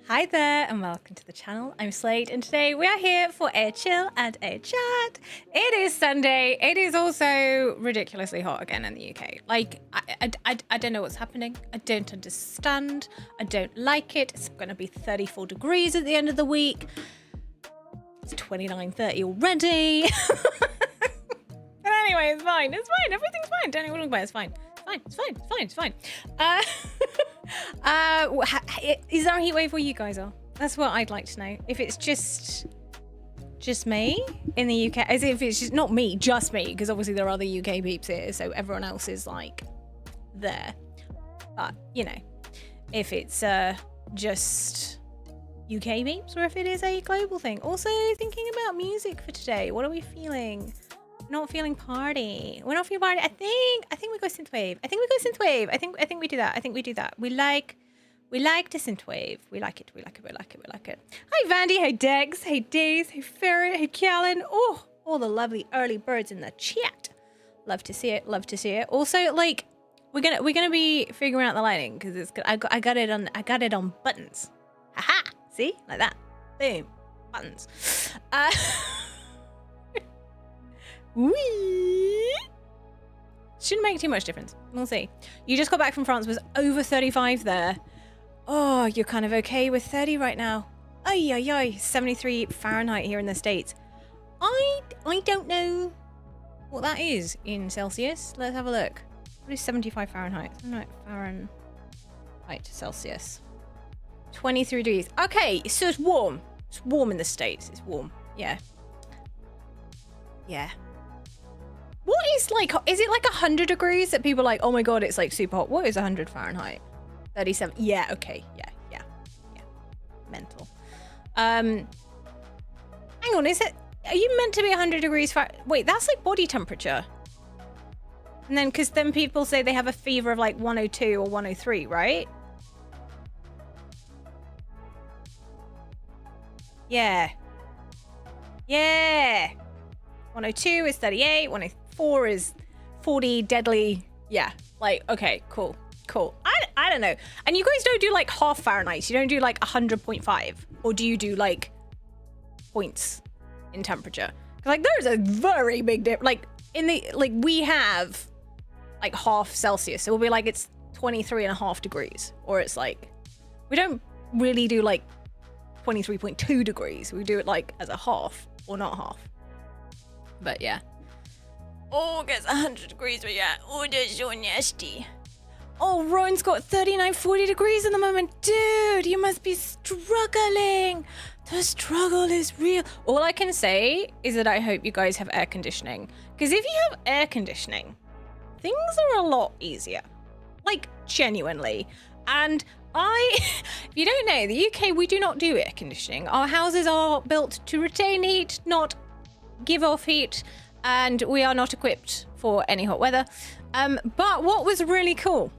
Hi there and welcome to the channel. I'm Slade and today we are here for a chill and a chat. It is Sunday. It is also ridiculously hot again in the UK. Like, I don't know what's happening. I don't understand. I don't like it. It's going to be 34 degrees at the end of the week. It's 29:30 already. But anyway, it's fine. It's fine. Everything's fine. Don't even look about it. It's fine. It's fine. It's fine. Is there a heat wave where you guys are? That's what I'd like to know. If it's just me in the UK, as if it's just not me, just me, because obviously there are other UK peeps here, so everyone else is like there. But you know, if it's just UK peeps, or if it is a global thing. Also thinking about music for today. What are we feeling? Not feeling party. We're not feeling party. I think we go synthwave. I think we do that. We like the synthwave. We like it. Hi Vandy, hey Dex, hey Days, hey Ferret, hey Callan. Oh, all the lovely early birds in the chat. Love to see it. Also, like, we're gonna be figuring out the lighting because it's I got it on buttons. Haha. See? Like that. Boom. Buttons. Wee. Shouldn't make too much difference. We'll see. You just got back from France. Was over 35 there. Oh, you're kind of okay with 30 right now. Ay. 73 Fahrenheit here in the States. I don't know what that is in Celsius. Let's have a look. What is 75 Fahrenheit? Fahrenheit to Celsius. 23 degrees. Okay, so it's warm. It's warm in the States. It's warm. Yeah. What is like, is it like 100 degrees that people are like, oh my God, it's like super hot. What is 100 Fahrenheit? 37. Yeah, okay. Yeah. Mental. Hang on, are you meant to be 100 degrees Wait, that's like body temperature. And then, because then people say they have a fever of like 102 or 103, right? Yeah. 102 is 38, 104 is 40, deadly. Yeah, like, okay, cool. I don't know. And you guys don't do like half Fahrenheit. You don't do like 100.5, or do you do like points in temperature? Like, there's a very big difference. Like we have like half Celsius. So we'll be like, it's 23.5 degrees, or it's like, we don't really do like 23.2 degrees. We do it like as a half or not half. But yeah. Oh, it gets 100 degrees, but yeah. Oh, that's so nasty. Oh, Rowan's got 39, 40 degrees at the moment. Dude, you must be struggling. The struggle is real. All I can say is that I hope you guys have air conditioning. Because if you have air conditioning, things are a lot easier. Like, genuinely. And if you don't know, the UK, we do not do air conditioning. Our houses are built to retain heat, not give off heat, and we are not equipped for any hot weather. But what was really cool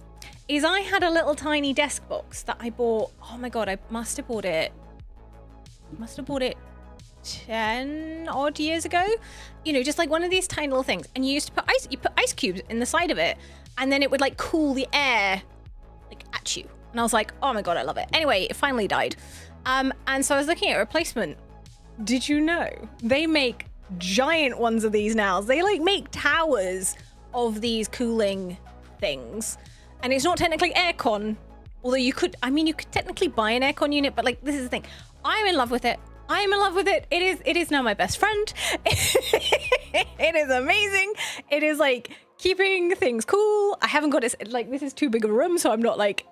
is I had a little tiny desk box that I bought. Oh my God, I must have bought it 10 odd years ago. You know, just like one of these tiny little things. And you put ice cubes in the side of it, and then it would like cool the air like at you. And I was like, oh my God, I love it. Anyway, it finally died. And so I was looking at a replacement. Did you know they make giant ones of these now? They like make towers of these cooling things, and it's not technically aircon, although you could technically buy an aircon unit, but like, this is the thing. I'm in love with it. It is now my best friend. It is amazing. It is like keeping things cool. I haven't got it, like, this is too big of a room, so I'm not like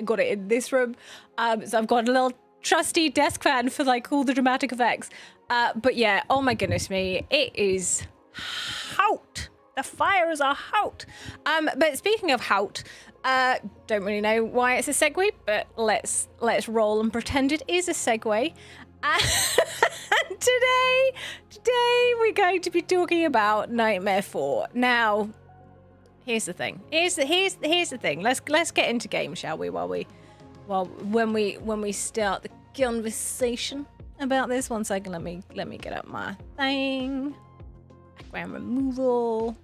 got it in this room. So I've got a little trusty desk fan for like all the dramatic effects. But yeah, oh my goodness me, it is hout. The fires are hout. But speaking of hout, don't really know why it's a segue, but let's roll and pretend it is a segue. And today we're going to be talking about Nightmare 4. Now, here's the thing. Here's the thing. Let's get into games, shall we? When we start the conversation about this. 1 second. Let me get up my thing. Background removal.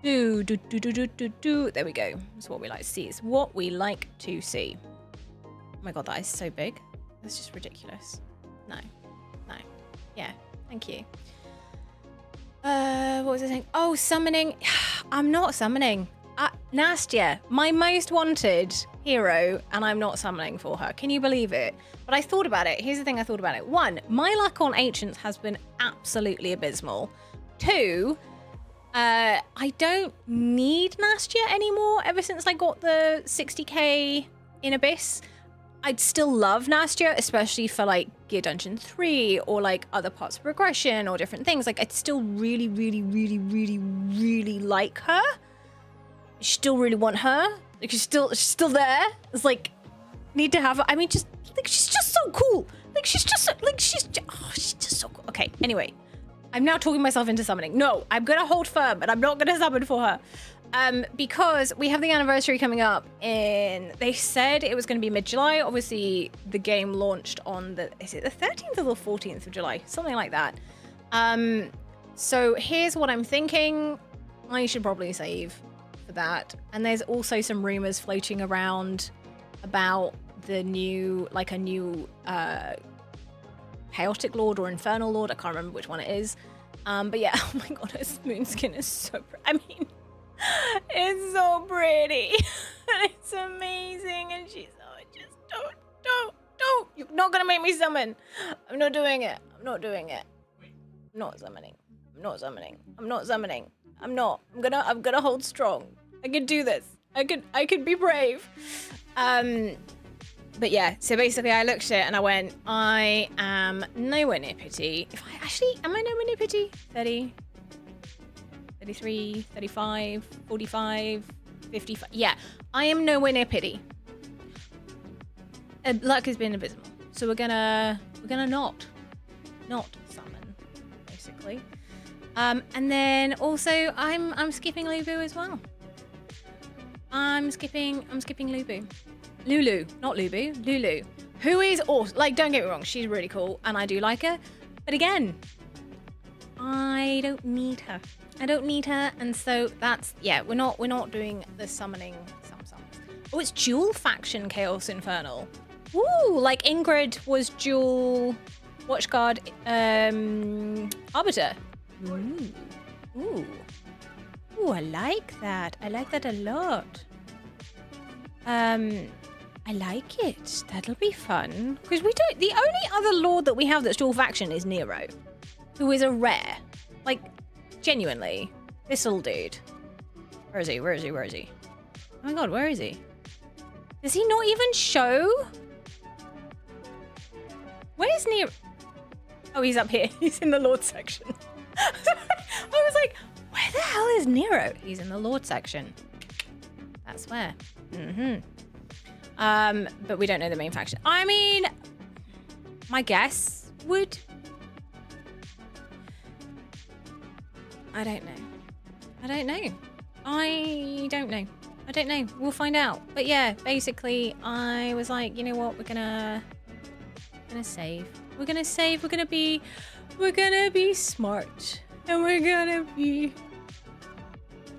There we go. That's what we like to see. It's what we like to see. Oh my god, that is so big. That's just ridiculous. No. No. Yeah. Thank you. What was I saying? Oh, summoning. I'm not summoning. Nastya, my most wanted hero, and I'm not summoning for her. Can you believe it? But I thought about it. Here's the thing I thought about it. One, my luck on Ancients has been absolutely abysmal. Two, I don't need Nastya anymore ever since I got the 60k in Abyss. I'd still love Nastya, especially for like Gear Dungeon 3 or like other parts of progression or different things. Like I'd still really, really, really, really, really like her. I still really want her. Like she's still there. It's like, need to have her. I mean, just like she's just so cool. Like she's just so cool. Okay, anyway. I'm now talking myself into summoning. No, I'm gonna hold firm and I'm not gonna summon for her. Because we have the anniversary coming up in, they said it was going to be mid-July. Obviously, the game launched on is it the 13th or the 14th of July? Something like that. So here's what I'm thinking. I should probably save for that. And there's also some rumors floating around about the new, like a new Chaotic Lord or Infernal Lord. I can't remember which one it is. But yeah, oh my god, her moon skin is so I mean, it's so pretty. It's amazing. And she's just don't. You're not gonna make me summon. I'm not doing it. I'm not doing it. I'm not summoning. I'm not summoning. I'm not summoning. I'm not. I'm gonna hold strong. I can do this. I could be brave. But yeah, so basically I looked at it and I went, I am nowhere near pity. Am I nowhere near pity? 30, 33, 35, 45, 55. Yeah, I am nowhere near pity. Luck has been abysmal. So we're gonna not summon, basically. And then also I'm skipping Lubu as well. I'm skipping Lubu. Lulu, not Lubu, Lulu, who is awesome. Like, don't get me wrong, she's really cool and I do like her. But again, I don't need her. And so that's, yeah, we're not doing the summoning some. Oh, it's dual faction Chaos Infernal. Ooh, like Ingrid was dual Watchguard Arbiter. Ooh, I like that. I like that a lot. I like it. That'll be fun. Because the only other lord that we have that's dual faction is Nero, who is a rare. Like, genuinely. This little dude. Where is he? Oh my god, where is he? Does he not even show? Where's Nero? Oh, he's up here. He's in the lord section. I was like, where the hell is Nero? He's in the lord section. That's where. But we don't know the main faction. I mean, my guess would... I don't know. We'll find out. But yeah, basically, I was like, you know what? We're gonna save. We're gonna be smart. And we're gonna be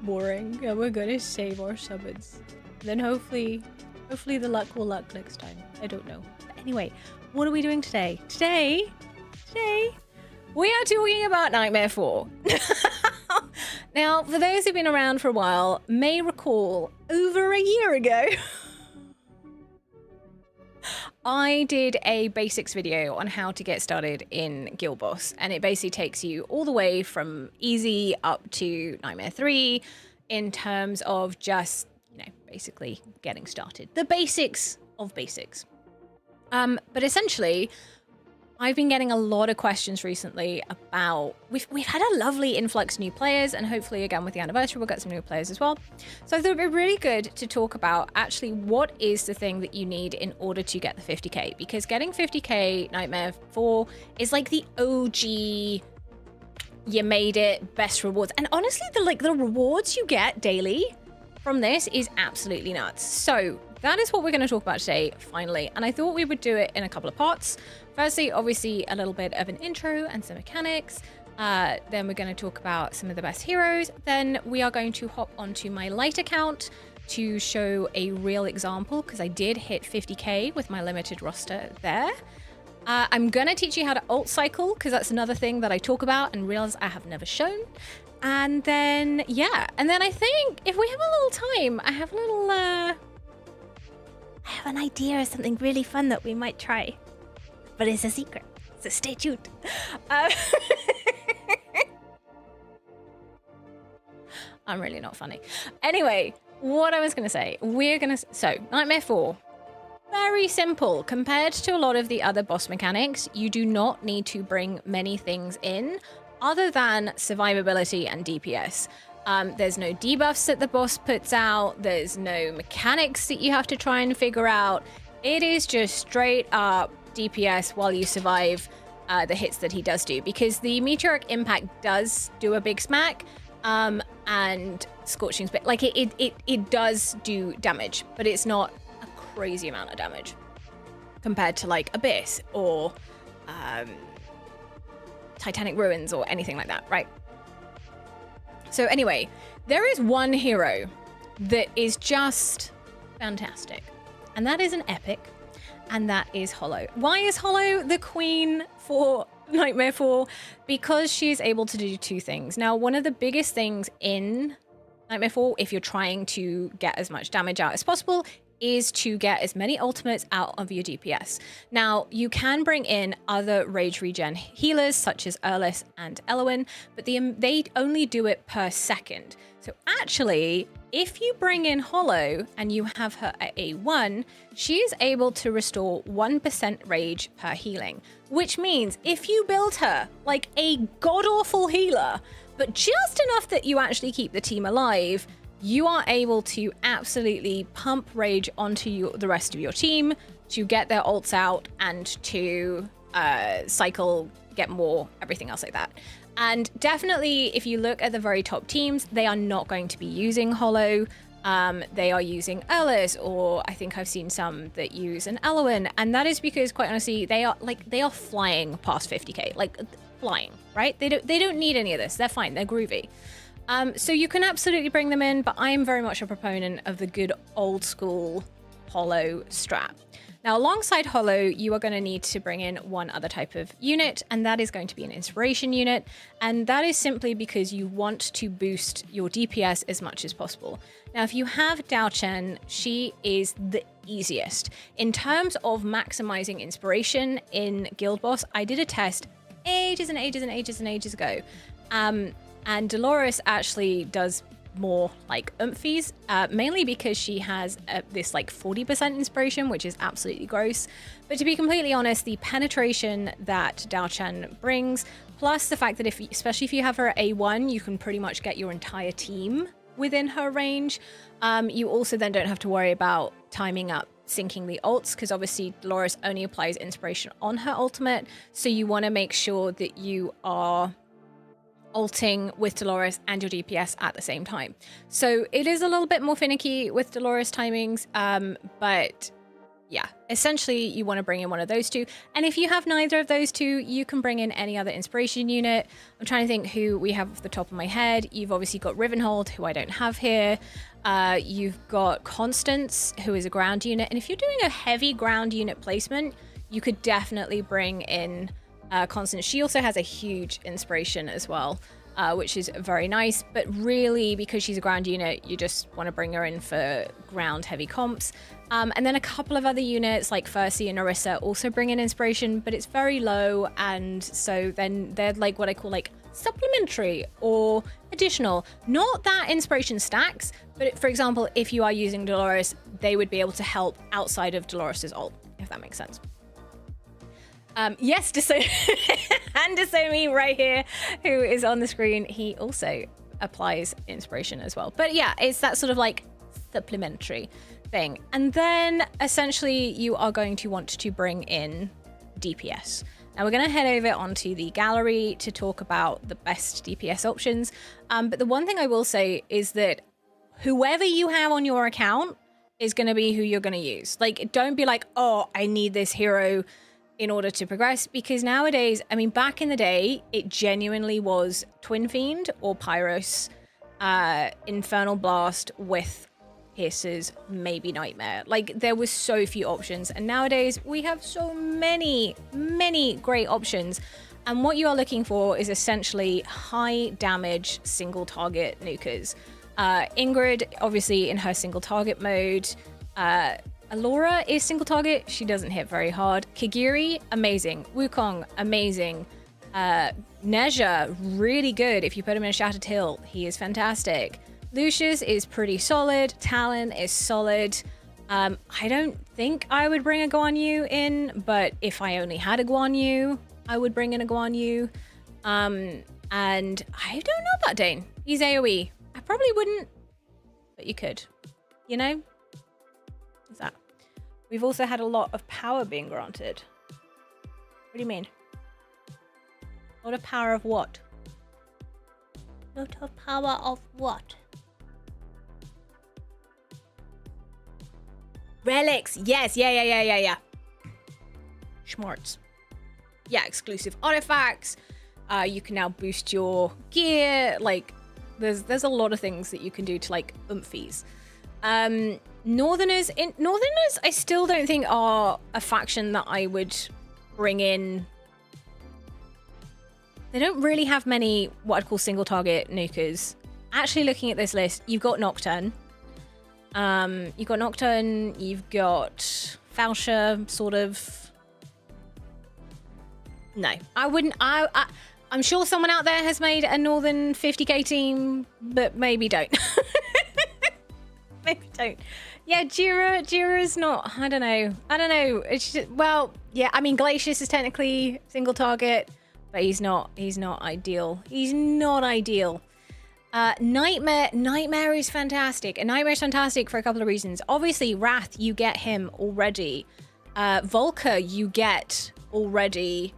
boring. And we're gonna save our summons. Then hopefully the luck will luck next time. I don't know. But anyway, what are we doing today? Today, we are talking about Nightmare 4. Now, for those who've been around for a while, may recall over a year ago, I did a basics video on how to get started in Guild Boss, and it basically takes you all the way from easy up to Nightmare 3 in terms of just, basically getting started. The basics of basics. But essentially, I've been getting a lot of questions recently about, we've had a lovely influx of new players, and hopefully again with the anniversary we'll get some new players as well. So I thought it'd be really good to talk about actually what is the thing that you need in order to get the 50k, because getting 50k Nightmare 4 is like the OG, you made it, best rewards. And honestly, the rewards you get daily from this is absolutely nuts. So that is what we're going to talk about today, finally. And I thought we would do it in a couple of parts. Firstly, obviously, a little bit of an intro and some mechanics. Then we're going to talk about some of the best heroes. Then we are going to hop onto my light account to show a real example, because I did hit 50k with my limited roster there. I'm gonna teach you how to ult cycle, because that's another thing that I talk about and realize I have never shown. And then, yeah. And then I think if we have a little time, I have a little, I have an idea of something really fun that we might try. But it's a secret, so stay tuned. I'm really not funny. Anyway, what I was gonna say, so Nightmare 4. Very simple. Compared to a lot of the other boss mechanics, you do not need to bring many things in other than survivability and DPS. There's no debuffs that the boss puts out. There's no mechanics that you have to try and figure out. It is just straight up DPS while you survive the hits that he does do, because the meteoric impact does do a big smack, and scorching spit, like it does do damage, but it's not a crazy amount of damage compared to like Abyss or Titanic Ruins or anything like that, right? So anyway, there is one hero that is just fantastic, and that is an epic, and that is Hollow. Why is Hollow the queen for Nightmare 4? Because she is able to do two things. Now, one of the biggest things in Nightmare 4, if you're trying to get as much damage out as possible, is to get as many ultimates out of your DPS. Now, you can bring in other rage regen healers such as Erlis and Elowin, but they only do it per second. So actually, if you bring in Hollow and you have her at A1, she is able to restore 1% rage per healing, which means if you build her like a god-awful healer, but just enough that you actually keep the team alive, you are able to absolutely pump rage onto the rest of your team to get their ults out and to cycle, get more, everything else like that. And definitely, if you look at the very top teams, they are not going to be using Hollow. They are using Erlis, or I think I've seen some that use an Elowin, and that is because, quite honestly, they are flying past 50k, like flying, right? They don't need any of this. They're fine. They're groovy. So you can absolutely bring them in, but I'm very much a proponent of the good old school Hollow strat. Now, alongside Hollow, you are going to need to bring in one other type of unit, and that is going to be an inspiration unit. And that is simply because you want to boost your DPS as much as possible. Now, if you have Dao Chen, she is the easiest. In terms of maximizing inspiration in Guild Boss, I did a test ages and ages and ages and ages ago. And Dolores actually does more like oomphies, mainly because she has this like 40% inspiration, which is absolutely gross. But to be completely honest, the penetration that Dao Chen brings, plus the fact that especially if you have her at A1, you can pretty much get your entire team within her range. You also then don't have to worry about timing up syncing the ults, because obviously Dolores only applies inspiration on her ultimate, so you want to make sure that you are ulting with Dolores and your DPS at the same time. So it is a little bit more finicky with Dolores timings, but yeah, essentially you want to bring in one of those two. And if you have neither of those two, you can bring in any other inspiration unit. I'm trying to think who we have off the top of my head. You've obviously got Rivenhold, who I don't have here. You've got Constance, who is a ground unit. And if you're doing a heavy ground unit placement, you could definitely bring in Constance. She also has a huge inspiration as well, which is very nice. But really, because she's a ground unit, you just want to bring her in for ground heavy comps. And then a couple of other units like Fercy and Orisa also bring in inspiration, but it's very low. And so then they're like what I call like supplementary or additional. Not that inspiration stacks, but for example, if you are using Dolores, they would be able to help outside of Dolores's ult, if that makes sense. Yes, and Desomi right here, who is on the screen, he also applies inspiration as well. But yeah, it's that sort of like supplementary thing. And then essentially you are going to want to bring in DPS. Now we're going to head over onto the gallery to talk about the best DPS options. But the one thing I will say is that whoever you have on your account is going to be who you're going to use. Like, don't be like, oh, I need this hero in order to progress, because nowadays, I mean, back in the day, it genuinely was Twin Fiend or Pyros, Infernal Blast with piercers, maybe nightmare. Like, there was so few options, and nowadays we have so many great options. And what you are looking for is essentially high damage single target nukers. Ingrid, obviously in her single target mode. Alora is single target. She doesn't hit very hard. Kigiri, amazing. Wukong, amazing. Neja, really good. If you put him in a Shattered Hill, he is fantastic. Lucius is pretty solid. Talon is solid. I don't think I would bring a Guan Yu in, but if I only had a Guan Yu, I would bring in a Guan Yu. And I don't know about Dane. He's AoE. I probably wouldn't, but you could. You know? What's that? We've also had a lot of power being granted. What do you mean? A lot of power of what? A lot of power of what? Relics. Yes. Yeah. Schmarts. Yeah, exclusive artifacts. You can now boost your gear. Like, there's a lot of things that you can do to like oomphies. Northerners, I still don't think are a faction that I would bring in. They don't really have many what I'd call single target nukers. Actually, looking at this list, you've got Nocturne. You've got Nocturne, you've got Falsha, sort of. No, I wouldn't. I'm sure someone out there has made a Northern 50k team, but maybe don't. Maybe don't. Yeah, Jira's not. I don't know. It's just, well, yeah. I mean, Glacius is technically single target, but he's not ideal. He's not ideal. Nightmare is fantastic. And Nightmare is fantastic for a couple of reasons. Obviously, Wrath, you get him already. Volker, you get already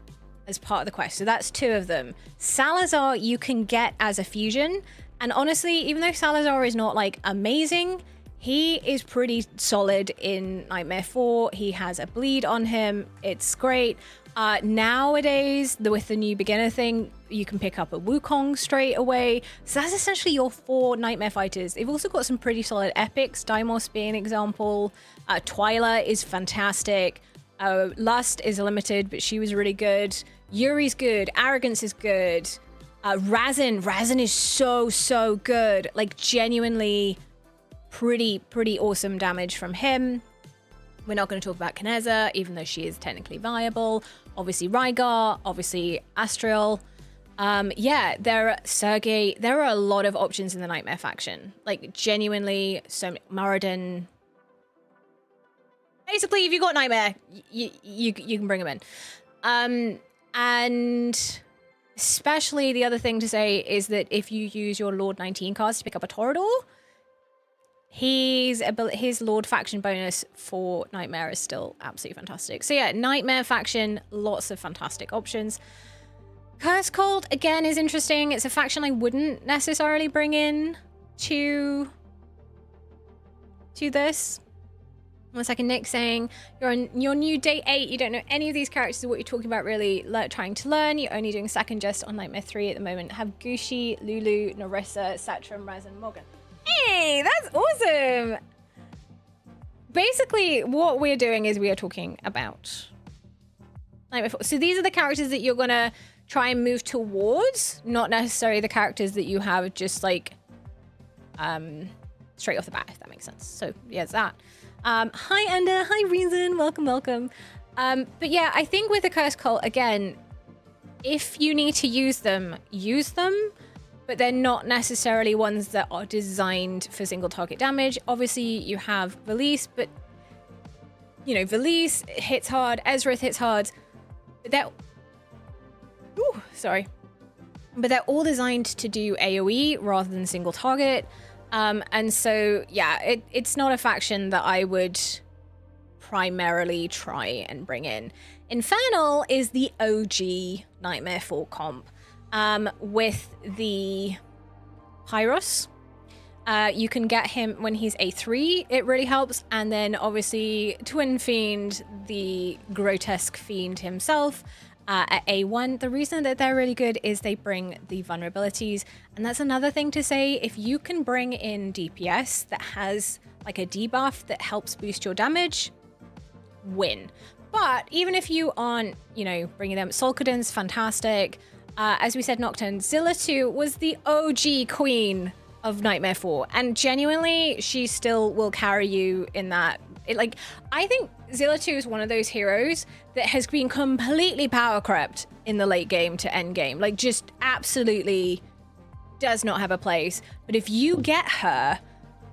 as part of the quest. So that's 2 of them. Salazar, you can get as a fusion. And honestly, even though Salazar is not like amazing, he is pretty solid in Nightmare 4. He has a bleed on him. It's great. Nowadays, with the new beginner thing, you can pick up a Wukong straight away. So that's essentially your 4 Nightmare fighters. They've also got some pretty solid epics, Deimos being an example. Twyla is fantastic. Lust is limited, but she was really good. Yuri's good. Arrogance is good. Razin is so good. Like, genuinely pretty awesome damage from him. We're not going to talk about Kineza, even though she is technically viable. Obviously Rygar, obviously Astriel. Yeah, Sergei. There are a lot of options in the Nightmare faction. Like, genuinely, so Muradin. Basically, if you've got Nightmare, you can bring him in. And especially the other thing to say is that if you use your Lord 19 cards to pick up a Torador, his Lord faction bonus for Nightmare is still absolutely fantastic. So yeah, Nightmare faction, lots of fantastic options. Curse Cult, again, is interesting. It's a faction I wouldn't necessarily bring in to this. 1 second, Nick saying, you're on your new day 8. You don't know any of these characters or what you're talking about really trying to learn. You're only doing second just on Nightmare 3 at the moment. Have Gushi, Lulu, Narissa, Satram, Razin, Morgan. Hey, that's awesome. Basically, what we're doing is we are talking about Nightmare 4. So these are the characters that you're going to try and move towards, not necessarily the characters that you have just like straight off the bat, if that makes sense. So yeah, it's that. Hi Ender, hi Reason, welcome. But yeah, I think with the Curse Cult, again, if you need to use them, but they're not necessarily ones that are designed for single target damage. Obviously, you have Valise, but you know, Valise hits hard, Ezreath hits hard, but they're but they're all designed to do AoE rather than single target. And so, yeah, it's not a faction that I would primarily try and bring in. Infernal is the OG Nightmare 4 comp with the Pyros. You can get him when he's A3, it really helps. And then obviously Twin Fiend, the grotesque fiend himself, at A1. The reason that they're really good is they bring the vulnerabilities. And that's another thing to say. If you can bring in DPS that has like a debuff that helps boost your damage, win. But even if you aren't, you know, bringing them, Solkadin's fantastic. As we said, Nocturne, Zilla 2 was the OG queen of Nightmare 4, and genuinely, she still will carry you in that. Like, I think Zilla 2 is one of those heroes that has been completely power crept in the late game to end game. Like, just absolutely does not have a place. But if you get her,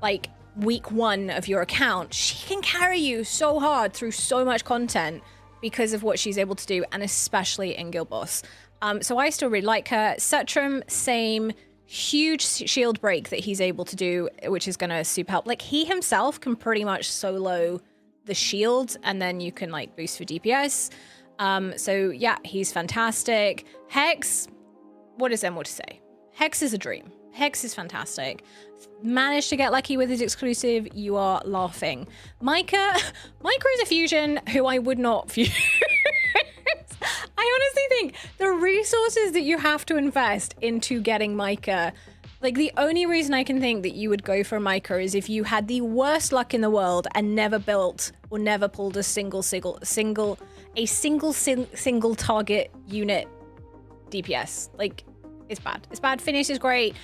like, week 1 of your account, she can carry you so hard through so much content because of what she's able to do, and especially in Guild Boss. So I still really like her. Sutram, same. Huge shield break that he's able to do, which is going to super help. Like, he himself can pretty much solo the shield, and then you can, like, boost for DPS. So yeah, he's fantastic. Hex, what is there more to say? Hex is a dream. Hex is fantastic. Managed to get lucky with his exclusive, you are laughing. Micah is a fusion who I would not fuse. I honestly think the resources that you have to invest into getting Micah, like, the only reason I can think that you would go for Micah is if you had the worst luck in the world and never built or never pulled a single target unit DPS. Like, it's bad. It's bad. Finish is great.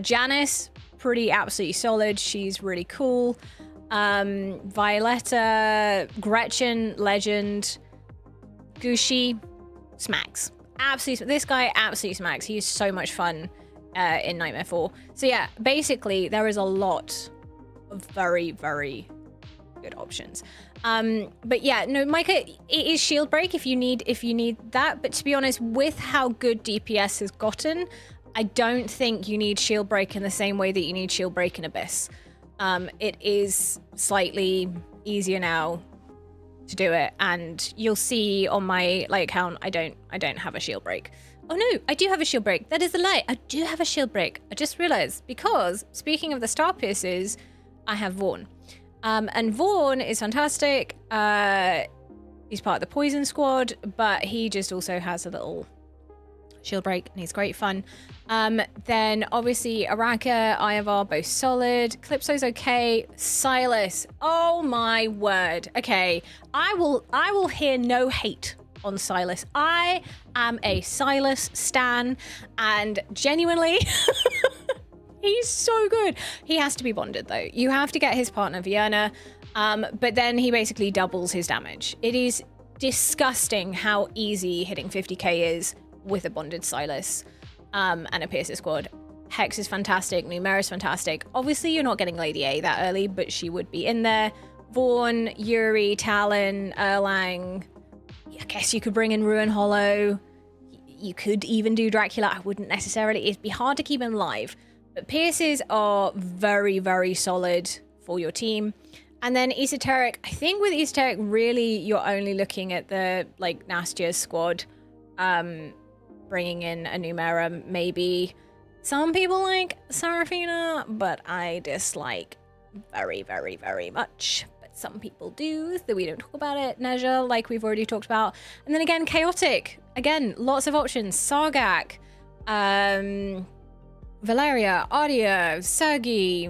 Janice, pretty absolutely solid. She's really cool. Violetta, Gretchen, legend. Gushi, smacks. Absolutely, this guy absolutely smacks. He's so much fun in Nightmare 4. So yeah, basically there is a lot of very, very good options. But yeah, no, Micah, it is shield break if you need that. But to be honest, with how good DPS has gotten, I don't think you need shield break in the same way that you need shield break in Abyss. It is slightly easier now to do it, and you'll see on my account I don't have a shield break. Oh no, I do have a shield break. That is a lie. I do have a shield break. I just realized, because speaking of the star piercers, I have Vaughn. And Vaughn is fantastic. He's part of the poison squad, but he just also has a little shield break, and he's great fun. Then obviously Araka, Iavar, both solid. Calypso's okay. Silas, oh my word. Okay, I will hear no hate on Silas. I am a Silas stan, and genuinely he's so good. He has to be bonded though. You have to get his partner Vienna, but then he basically doubles his damage. It is disgusting how easy hitting 50k is with a bonded Silas and a Piercer squad. Hex is fantastic. Numera is fantastic. Obviously, you're not getting Lady A that early, but she would be in there. Vaughn, Yuri, Talon, Erlang. I guess you could bring in Ruin Hollow. You could even do Dracula. I wouldn't necessarily. It'd be hard to keep him live. But Pierces are very, very solid for your team. And then Esoteric. I think with Esoteric, really, you're only looking at the, like, nastier squad. Bringing in a Numera, maybe. Some people like Seraphina, but I dislike very, very, very much. But some people do, so we don't talk about it. Nezha, like we've already talked about. And then again, Chaotic. Again, lots of options. Sargak, Valeria, Ardia, Sergi,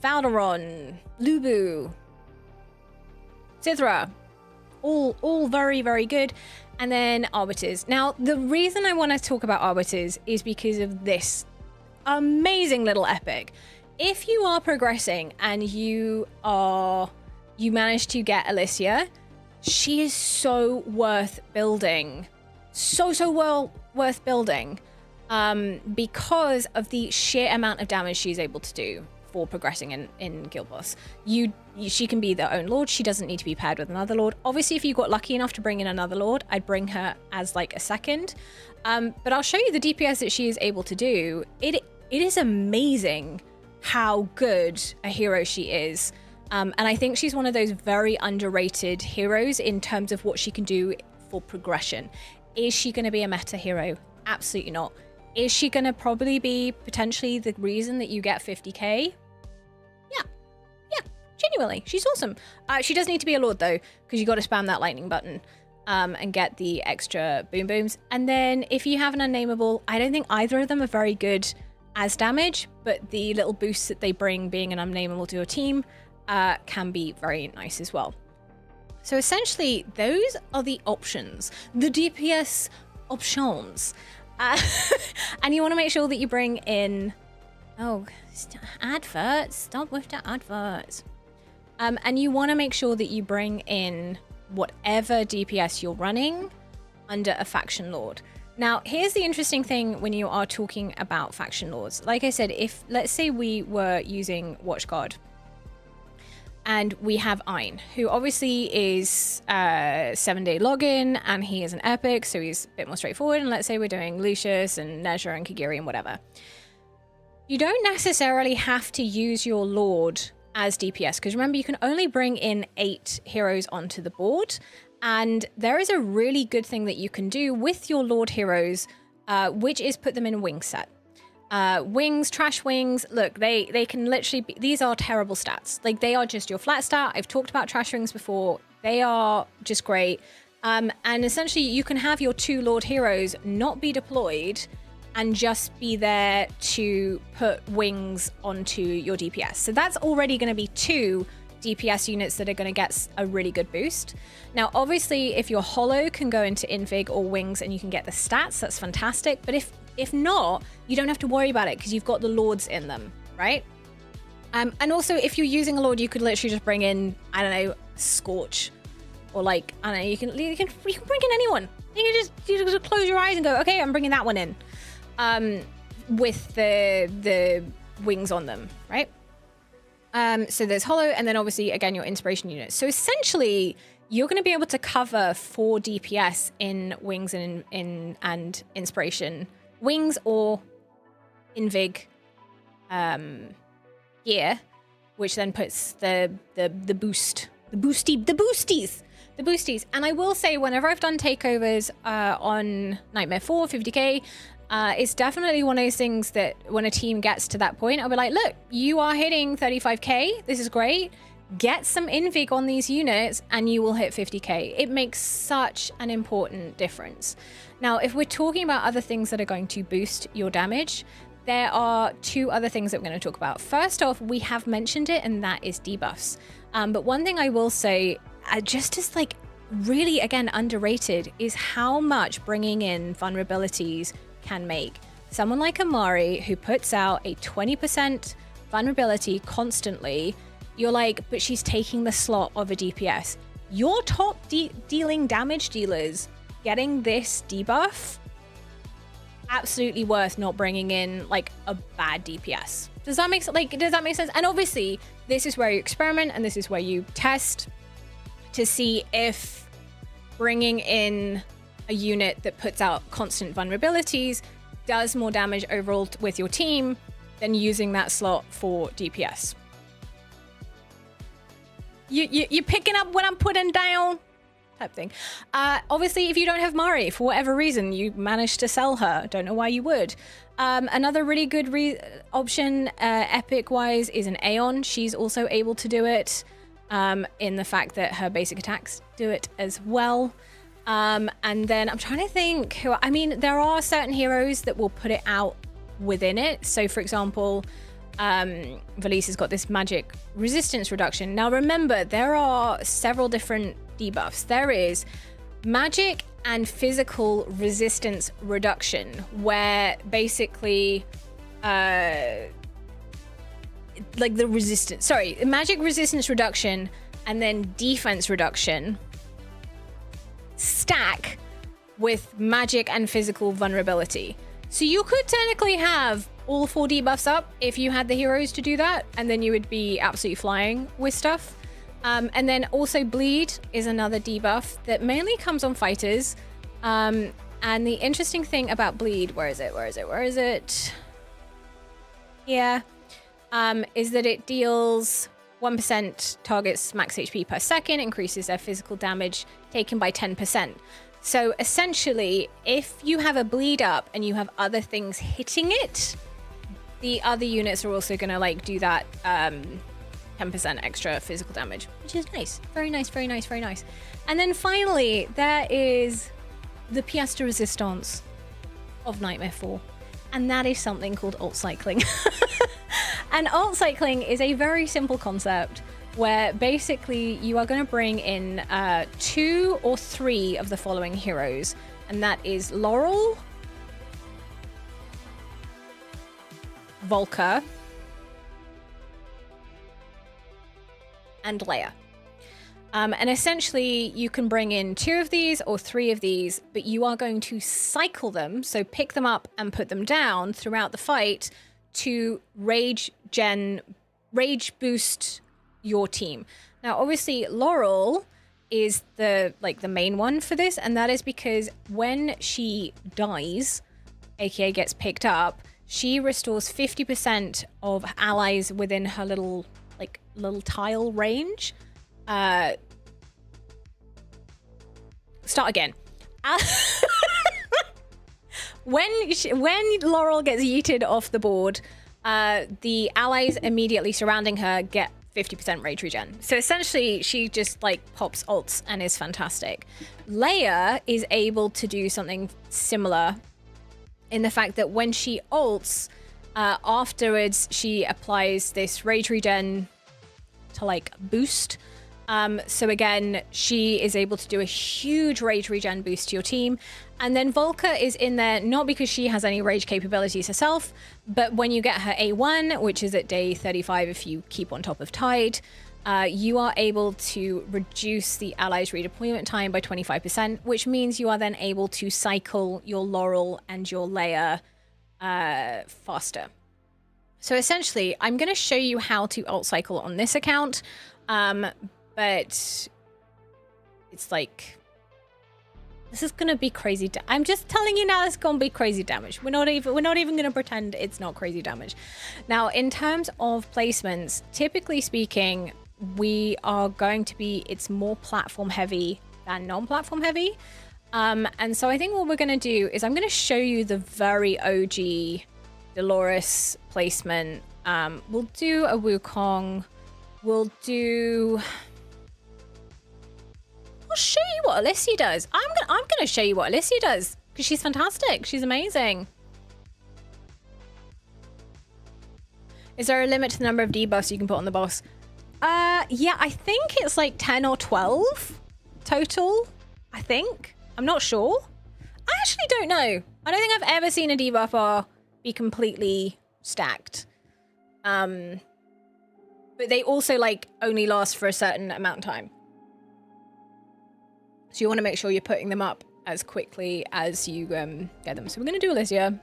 Valderon, Lubu, Cithra. All very, very good. And then Arbiters. Now, the reason I want to talk about Arbiters is because of this amazing little epic. If you are progressing and you manage to get Alicia, she is so worth building. So well worth building because of the sheer amount of damage she's able to do for progressing in Guild Boss. She can be their own lord. She doesn't need to be paired with another lord. Obviously, if you got lucky enough to bring in another lord, I'd bring her as like a second. But I'll show you the DPS that she is able to do. It is amazing how good a hero she is. And I think she's one of those very underrated heroes in terms of what she can do for progression. Is she going to be a meta hero? Absolutely not. Is she going to probably be potentially the reason that you get 50k? Genuinely, she's awesome. She does need to be a lord though, because you got to spam that lightning button and get the extra boom booms. And then if you have an unnameable, I don't think either of them are very good as damage, but the little boosts that they bring being an unnameable to your team can be very nice as well. So essentially, those are the options, the DPS options. And you want to make sure that you bring in, adverts, stop with the adverts. And you want to make sure that you bring in whatever DPS you're running under a faction lord. Now, here's the interesting thing when you are talking about faction lords. Like I said, if let's say we were using Watchguard and we have Ein, who obviously is 7-day login and he is an epic, so he's a bit more straightforward. And let's say we're doing Lucius and Nezha and Kagiri and whatever. You don't necessarily have to use your lord as DPS, because remember, you can only bring in 8 heroes onto the board. And there is a really good thing that you can do with your Lord heroes, which is put them in a wing set. Wings, trash wings, look, they can literally be, these are terrible stats. Like, they are just your flat stat. I've talked about trash wings before. They are just great. And essentially, you can have your 2 Lord heroes not be deployed and just be there to put wings onto your DPS. So that's already going to be 2 DPS units that are going to get a really good boost. Now, obviously, if your holo can go into invig or wings and you can get the stats, that's fantastic. But if not, you don't have to worry about it because you've got the lords in them, right? And also, if you're using a lord, you could literally just bring in, I don't know, Scorch, or like, I don't know, you can bring in anyone. You just close your eyes and go, okay, I'm bringing that one in, with the wings on them, right? So there's holo, and then obviously, again, your inspiration units. So essentially, you're going to be able to cover 4 DPS in wings and and inspiration. Wings or invig gear, which then puts the boosties. And I will say, whenever I've done takeovers on Nightmare 4, 50k, it's definitely one of those things that when a team gets to that point, I'll be like, look, you are hitting 35k. This is great. Get some invig on these units and you will hit 50k. It makes such an important difference. Now, if we're talking about other things that are going to boost your damage, there are 2 other things that we're going to talk about. First off, we have mentioned it, and that is debuffs. But one thing I will say, just as like really, again, underrated, is how much bringing in vulnerabilities can make. Someone like Amari, who puts out a 20% vulnerability constantly, you're like, but she's taking the slot of a DPS. Your top dealing damage dealers getting this debuff, absolutely worth not bringing in like a bad DPS. Does that make sense? And obviously, this is where you experiment and this is where you test to see if bringing in a unit that puts out constant vulnerabilities does more damage overall with your team than using that slot for DPS. You're picking up what I'm putting down type thing. Obviously, if you don't have Mari, for whatever reason, you managed to sell her. Don't know why you would. Another really good option, epic-wise, is an Aeon. She's also able to do it in the fact that her basic attacks do it as well. And then I'm trying to think who, I mean, there are certain heroes that will put it out within it. So for example, Valise has got this magic resistance reduction. Now remember, there are several different debuffs. There is magic and physical resistance reduction, where basically like the resistance, magic resistance reduction and then defense reduction stack with magic and physical vulnerability. So you could technically have all 4 debuffs up if you had the heroes to do that, and then you would be absolutely flying with stuff. And then also bleed is another debuff that mainly comes on fighters. And the interesting thing about bleed, where is it? Yeah. Is that it deals 1% targets max HP per second, increases their physical damage taken by 10%. So essentially, if you have a bleed up and you have other things hitting it, the other units are also going to like do that 10% extra physical damage, which is nice. Very nice, very nice, very nice. And then finally, there is the pièce de résistance of Nightmare 4. And that is something called alt cycling. And alt cycling is a very simple concept where basically you are going to bring in 2 or 3 of the following heroes, and that is Laurel, Volker, and Leia. And essentially you can bring in 2 of these or 3 of these, but you are going to cycle them, so pick them up and put them down throughout the fight to rage boost your team. Now obviously Laurel is the main one for this, and that is because when she dies, aka gets picked up, she restores 50% of allies within her little tile range. Start again. When Laurel gets yeeted off the board, the allies immediately surrounding her get 50% rage regen. So essentially, she just pops ults and is fantastic. Leia is able to do something similar in the fact that when she ults, afterwards she applies this rage regen to boost. So again, she is able to do a huge rage regen boost to your team. And then Volker is in there not because she has any rage capabilities herself, but when you get her A1, which is at day 35 if you keep on top of Tide, you are able to reduce the allies' redeployment time by 25%, which means you are then able to cycle your Laurel and your Leia faster. So essentially, I'm going to show you how to ult cycle on this account, but it's this is going to be crazy. I'm just telling you now, it's going to be crazy damage. We're not even going to pretend it's not crazy damage. Now, in terms of placements, typically speaking, we are going to be, it's more platform heavy than non-platform heavy. And so I think what we're going to do is I'm going to show you the very OG Dolores placement. We'll do a Wukong. I'll show you what Alicia does. I'm gonna show you what Alicia does because she's fantastic. She's amazing. Is there a limit to the number of debuffs you can put on the boss? Yeah, I think it's 10 or 12 total. I think. I'm not sure. I actually don't know. I don't think I've ever seen a debuff bar be completely stacked. But they also only last for a certain amount of time. So you want to make sure you're putting them up as quickly as you get them. So we're going to do Alicia.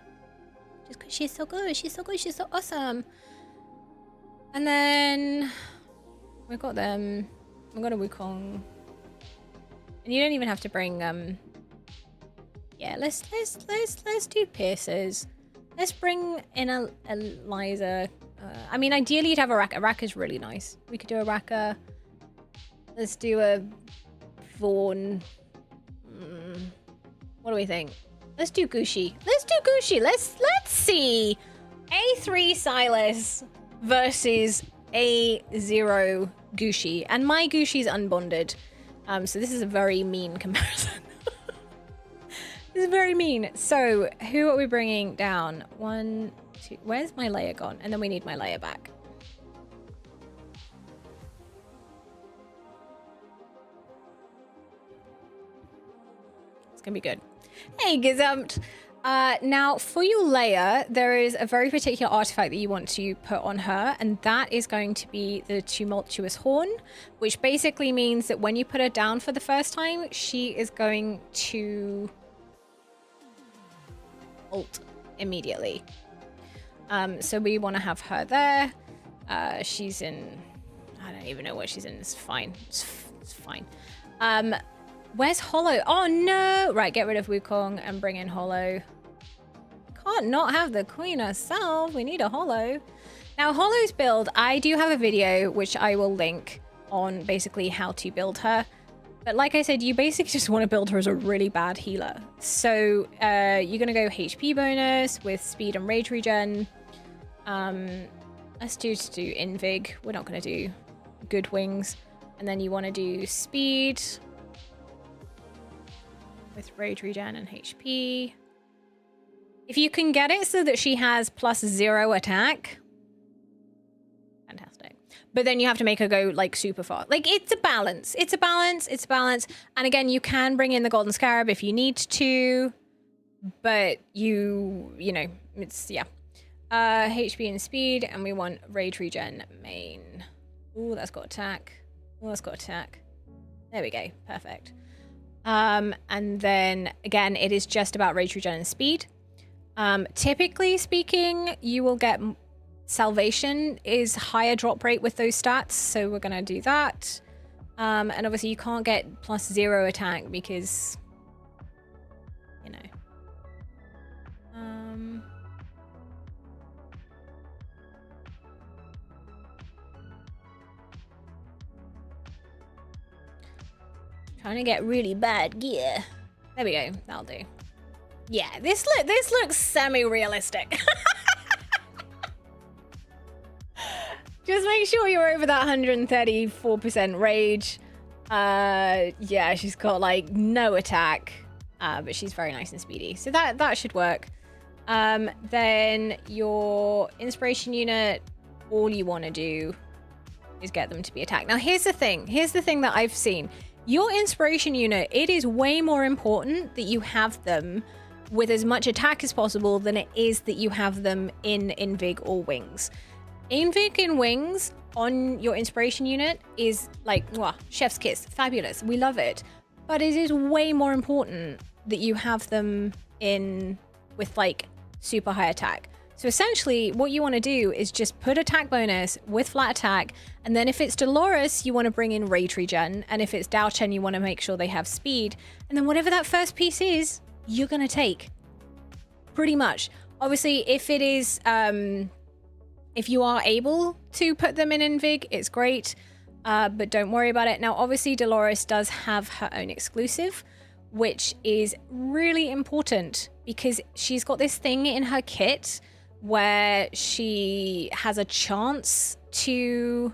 Just because she's so good. She's so good. She's so awesome. And then we've got them. We've got a Wukong. And you don't even have to bring yeah, let's do pierces. Let's bring in a Liza. I mean, ideally you'd have a Raka. A Raka's really nice. We could do a Raka. Let's do a Vaughn. What do we think? Let's do Gushi. Let's do Gushi. Let's see A3 Silas versus A0 Gushi. And my Gushi's unbonded. So this is a very mean comparison. This is very mean. So who are we bringing down? 1, 2. Where's my Leia gone? And then we need my Leia back. It's gonna be good. Hey, Gazumped. Now, for your Leia, there is a very particular artifact that you want to put on her, and that is going to be the Tumultuous Horn, which basically means that when you put her down for the first time, she is going to ult immediately. So we want to have her there. She's in... I don't even know what she's in. It's fine. It's fine. Where's Hollow? Oh, no! Right, get rid of Wukong and bring in Hollow. Can't not have the queen herself. We need a Hollow. Now, Hollow's build, I do have a video which I will link on basically how to build her. But like I said, you basically just want to build her as a really bad healer. So you're going to go HP bonus with speed and rage regen. Let's do Invig. We're not going to do good wings. And then you want to do speed with rage regen and HP. If you can get it so that she has +0 attack, fantastic. but then you have to make her go like super fast. Like it's a balance. It's a balance. It's a balance. And again, you can bring in the golden scarab if you need to, but you know, it's yeah. HP and speed, and we want rage regen main. Ooh, that's got attack. Ooh, that's got attack. There we go. Perfect. And then again, it is just about rage regen and speed. Typically speaking, you will get salvation is higher drop rate with those stats, so we're gonna do that. And obviously you can't get +0 attack because, you know. Trying to get really bad gear. There we go. That'll do. Yeah, this looks semi-realistic. Just make sure you're over that 134% rage. Yeah, she's got like no attack, but she's very nice and speedy, so that should work. Then your inspiration unit, all you want to do is get them to be attacked. Now here's the thing that I've seen. Your inspiration unit, it is way more important that you have them with as much attack as possible than it is that you have them in Invig or Wings. Invig and Wings on your inspiration unit is like, wow, chef's kiss, fabulous, we love it. But it is way more important that you have them in with like super high attack. So essentially what you want to do is just put attack bonus with flat attack, and then if it's Dolores, you want to bring in rage regen, and if it's Dao Chen, you want to make sure they have speed, and then whatever that first piece is, you're going to take. Pretty much. Obviously, if it is, if you are able to put them in Invig, it's great, but don't worry about it. Now, obviously, Dolores does have her own exclusive, which is really important because she's got this thing in her kit where she has a chance to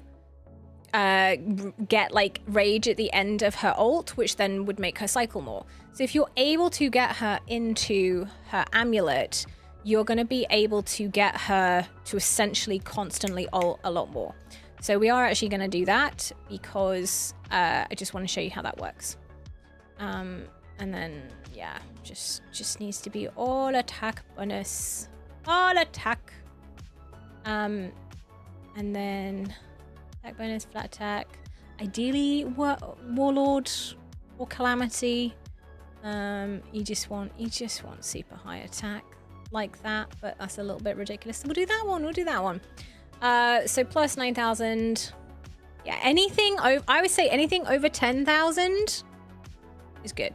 get like rage at the end of her ult, which then would make her cycle more. So if you're able to get her into her amulet, you're going to be able to get her to essentially constantly ult a lot more. So we are actually going to do that because I just want to show you how that works. And then yeah, just needs to be all attack bonus. All attack. And then attack bonus, flat attack. Ideally, Warlord or Calamity. You just want super high attack like that, but that's a little bit ridiculous. So we'll do that one. We'll do that one. So plus 9,000. Yeah, anything. I would say anything over 10,000 is good.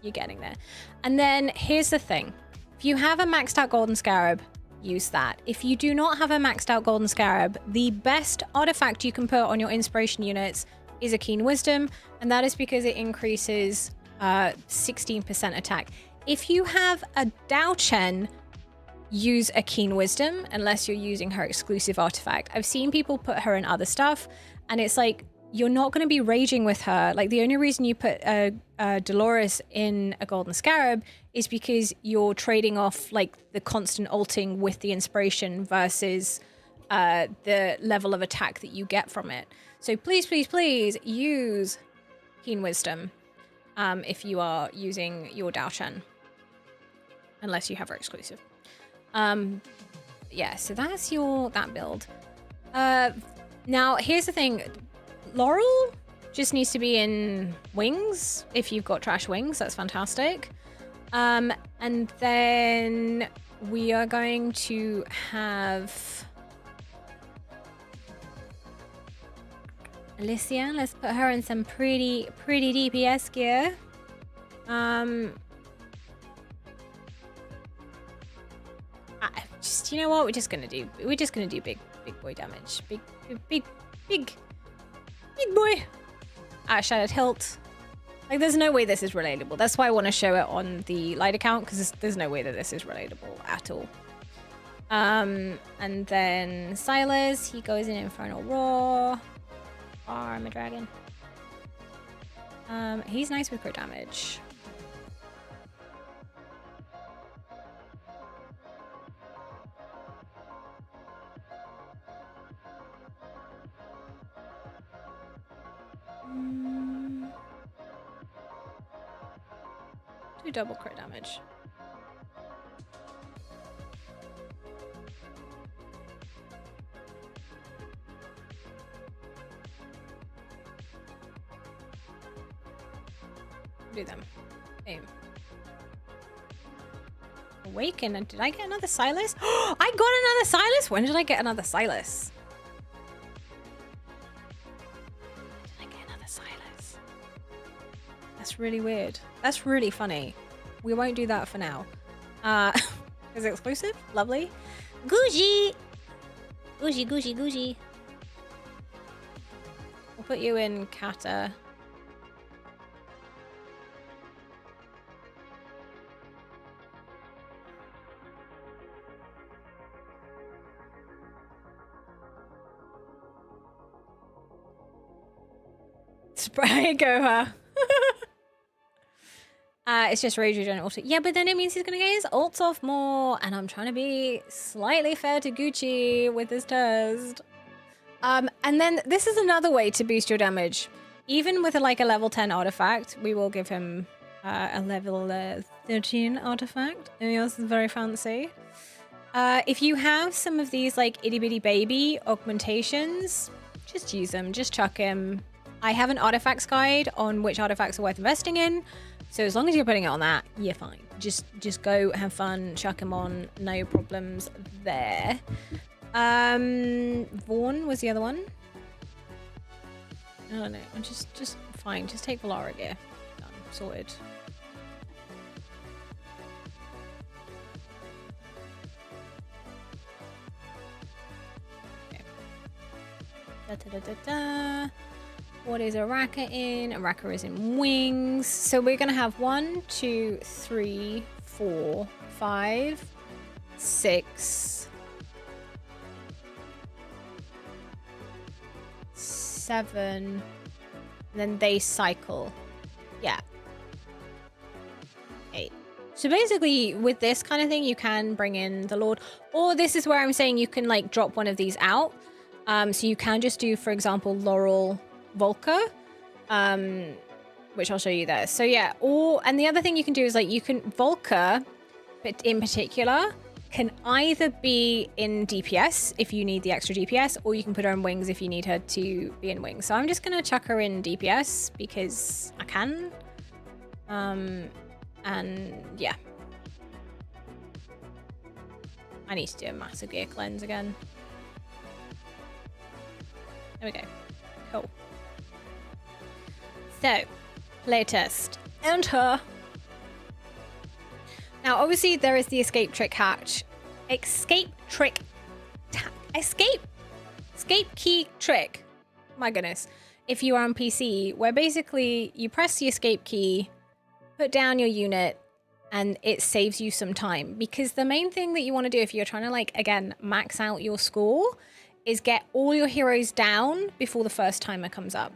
You're getting there. And then here's the thing. If you have a maxed out golden scarab, use that. If you do not have a maxed out golden scarab, the best artifact you can put on your inspiration units is a keen wisdom, and that is because it increases 16% attack. If you have a Dao Chen, use a keen wisdom unless you're using her exclusive artifact. I've seen people put her in other stuff, and it's like, you're not going to be raging with her. Like, the only reason you put Dolores in a golden scarab is because you're trading off like the constant ulting with the inspiration versus the level of attack that you get from it. So please, please, please use keen wisdom if you are using your Dao Chen, unless you have her exclusive. Yeah, so that's that build. Now here's the thing. Laurel just needs to be in Wings. If you've got trash Wings, that's fantastic. And then we are going to have Alicia. Let's put her in some pretty DPS gear. Just, you know what? We're just gonna do big boy damage. Big boy. Shattered hilt. Like, there's no way this is relatable. That's why I want to show it on the light account, because there's no way that this is relatable at all. And then Silas, he goes in Infernal Roar. I'm a dragon. He's nice with crit damage. Do double crit damage. Do them. Boom. Awaken. And did I get another Silas? I got another Silas? When did I get another Silas? Did I get another Silas? That's really weird. That's really funny. We won't do that for now. Is it exclusive? Lovely. Gucci! Gucci, Gucci, Gucci. We'll put you in Kata. Spray Goha. It's just Rage Regen Auto. Yeah, but then it means he's gonna get his ults off more, and I'm trying to be slightly fair to Gucci with this test. And then this is another way to boost your damage. Even with a level 10 artifact, we will give him a level 13 artifact. And yours is very fancy. If you have some of these itty bitty baby augmentations, just use them. Just chuck him. I have an artifacts guide on which artifacts are worth investing in. So as long as you're putting it on that, you're fine. Just go have fun, chuck him on, no problems there. Vaughn was the other one. I don't know. Just fine. Just take Valara gear. Done. Sorted. Okay. Da-da-da-da-da. What is Araka in? Araka is in wings. So we're going to have 1, 2, 3, 4, 5, 6, 7. And then they cycle. Yeah. 8. So basically with this kind of thing, you can bring in the Lord. Or this is where I'm saying you can drop one of these out. So you can just do, for example, Laurel Volker, which I'll show you there. So yeah, and the other thing you can do is you can Volker, but in particular, can either be in DPS if you need the extra DPS, or you can put her in wings if you need her to be in wings. So I'm just gonna chuck her in DPS because I can. And yeah, I need to do a massive gear cleanse again. There we go. Cool. So, playtest. Enter. Now, obviously, there is the escape trick hatch. Escape key trick. My goodness. If you are on PC, where basically you press the escape key, put down your unit, and it saves you some time. Because the main thing that you want to do if you're trying to, again, max out your score is get all your heroes down before the first timer comes up.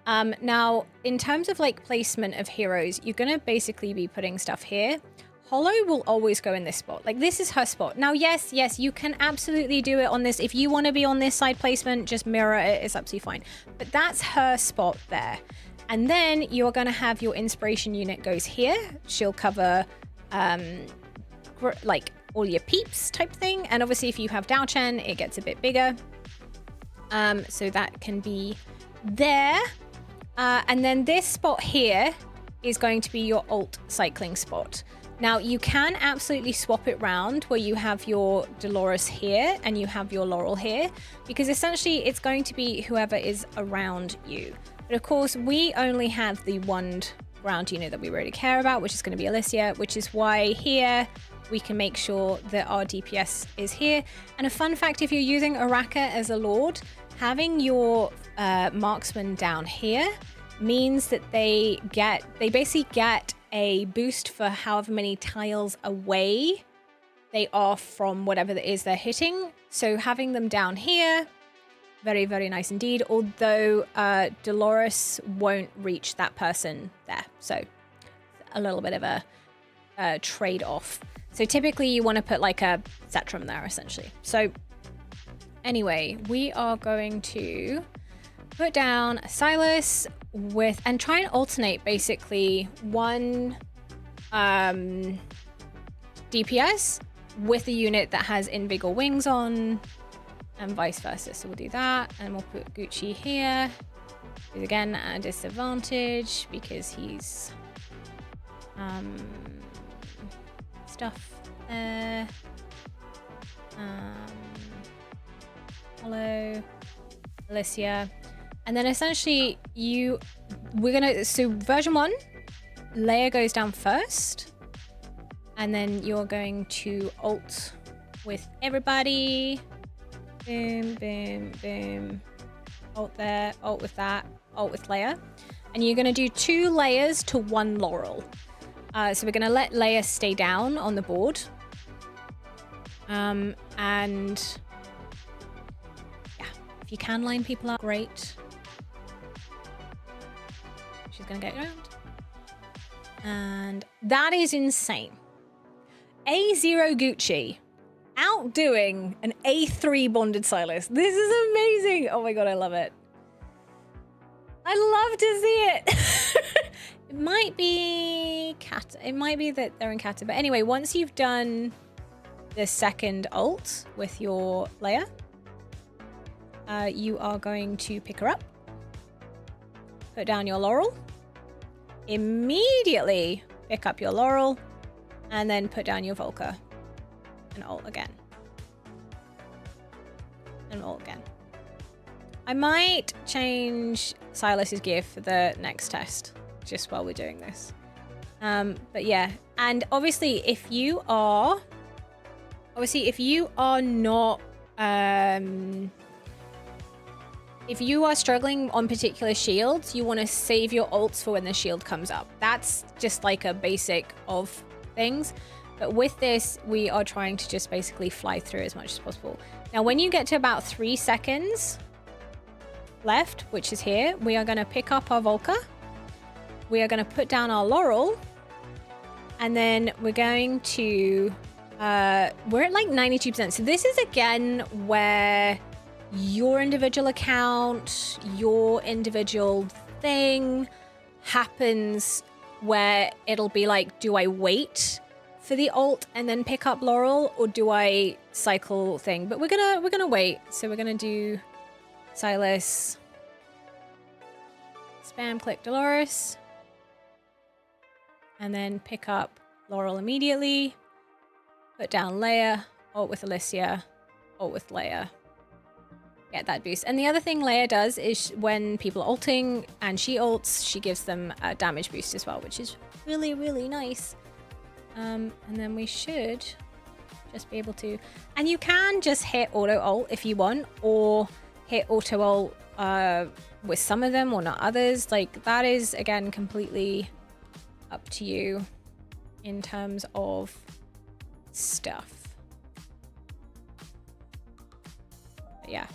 Now, in terms of placement of heroes, you're going to basically be putting stuff here. Hollow will always go in this spot. This is her spot. Now, yes, you can absolutely do it on this. If you want to be on this side placement, just mirror it. It's absolutely fine. But that's her spot there. And then you're going to have your inspiration unit goes here. She'll cover all your peeps type thing. And obviously, if you have Dao Chen, it gets a bit bigger. So that can be there. And then this spot here is going to be your alt cycling spot. Now, you can absolutely swap it round where you have your Dolores here and you have your Laurel here, because essentially it's going to be whoever is around you. But of course, we only have the one ground unit that we really care about, which is going to be Alicia, which is why here we can make sure that our DPS is here. And a fun fact, if you're using Araka as a Lord, having your marksman down here means that they basically get a boost for however many tiles away they are from whatever that is they're hitting. So having them down here, very, very nice indeed. Although Dolores won't reach that person there. So a little bit of a trade-off. So typically you want to put a Zetrum there essentially. So anyway, we are going to put down a Silas and try and alternate basically one DPS with a unit that has invigor wings on, and vice versa. So we'll do that, and we'll put Gucci here. He's again at a disadvantage because he's stuff there. Hello, Alicia. And then essentially so version 1, Leia goes down first. And then you're going to ult with everybody. Boom, boom, boom. Ult there, ult with that, ult with Leia. And you're going to do 2 layers to 1 Laurel. So we're going to let Leia stay down on the board. And yeah, if you can line people up, great. She's going to get around. And that is insane. A0 Gucci outdoing an A3 bonded Silas. This is amazing. Oh my god, I love it. I love to see it. It might be Kata. It might be that they're in Kata. But anyway, once you've done the second ult with your Leia, you are going to pick her up, put down your Laurel, immediately pick up your Laurel, and then put down your Volker and ult again. And ult again. I might change Silas's gear for the next test, just while we're doing this. But yeah, and obviously if you are not, if you are struggling on particular shields, you want to save your ults for when the shield comes up. That's just like a basic of things. But with this, we are trying to just basically fly through as much as possible. Now, when you get to about 3 seconds left, which is here, we are going to pick up our Volker. We are going to put down our Laurel. And then we're going to... we're at like 92%. So this is again where your individual account, your individual thing happens, where it'll be like, do I wait for the ult and then pick up Laurel, or do I cycle thing? But we're gonna wait. So we're gonna do Silas, spam click Dolores, and then pick up Laurel immediately, put down Leia, ult with Alicia, ult with Leia. Get that boost. And the other thing Leia does is when people are ulting and she ults, she gives them a damage boost as well, which is really, really nice. And then we should just be able to... And you can just hit auto ult if you want, or hit auto ult with some of them or not others. Like, that is, again, completely up to you in terms of stuff. But yeah.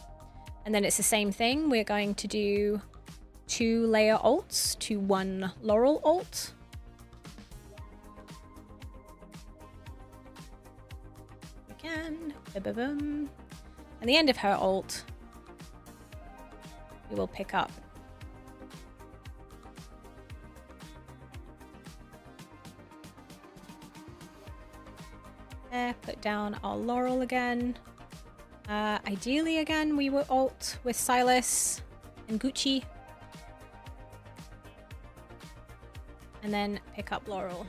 And then it's the same thing. We're going to do 2 Leia ults to 1 Laurel ult. Again. Ba-ba-bum. And the end of her ult, we will pick up there, put down our Laurel again. Ideally, again, we will ult with Silas and Gucci. And then pick up Laurel.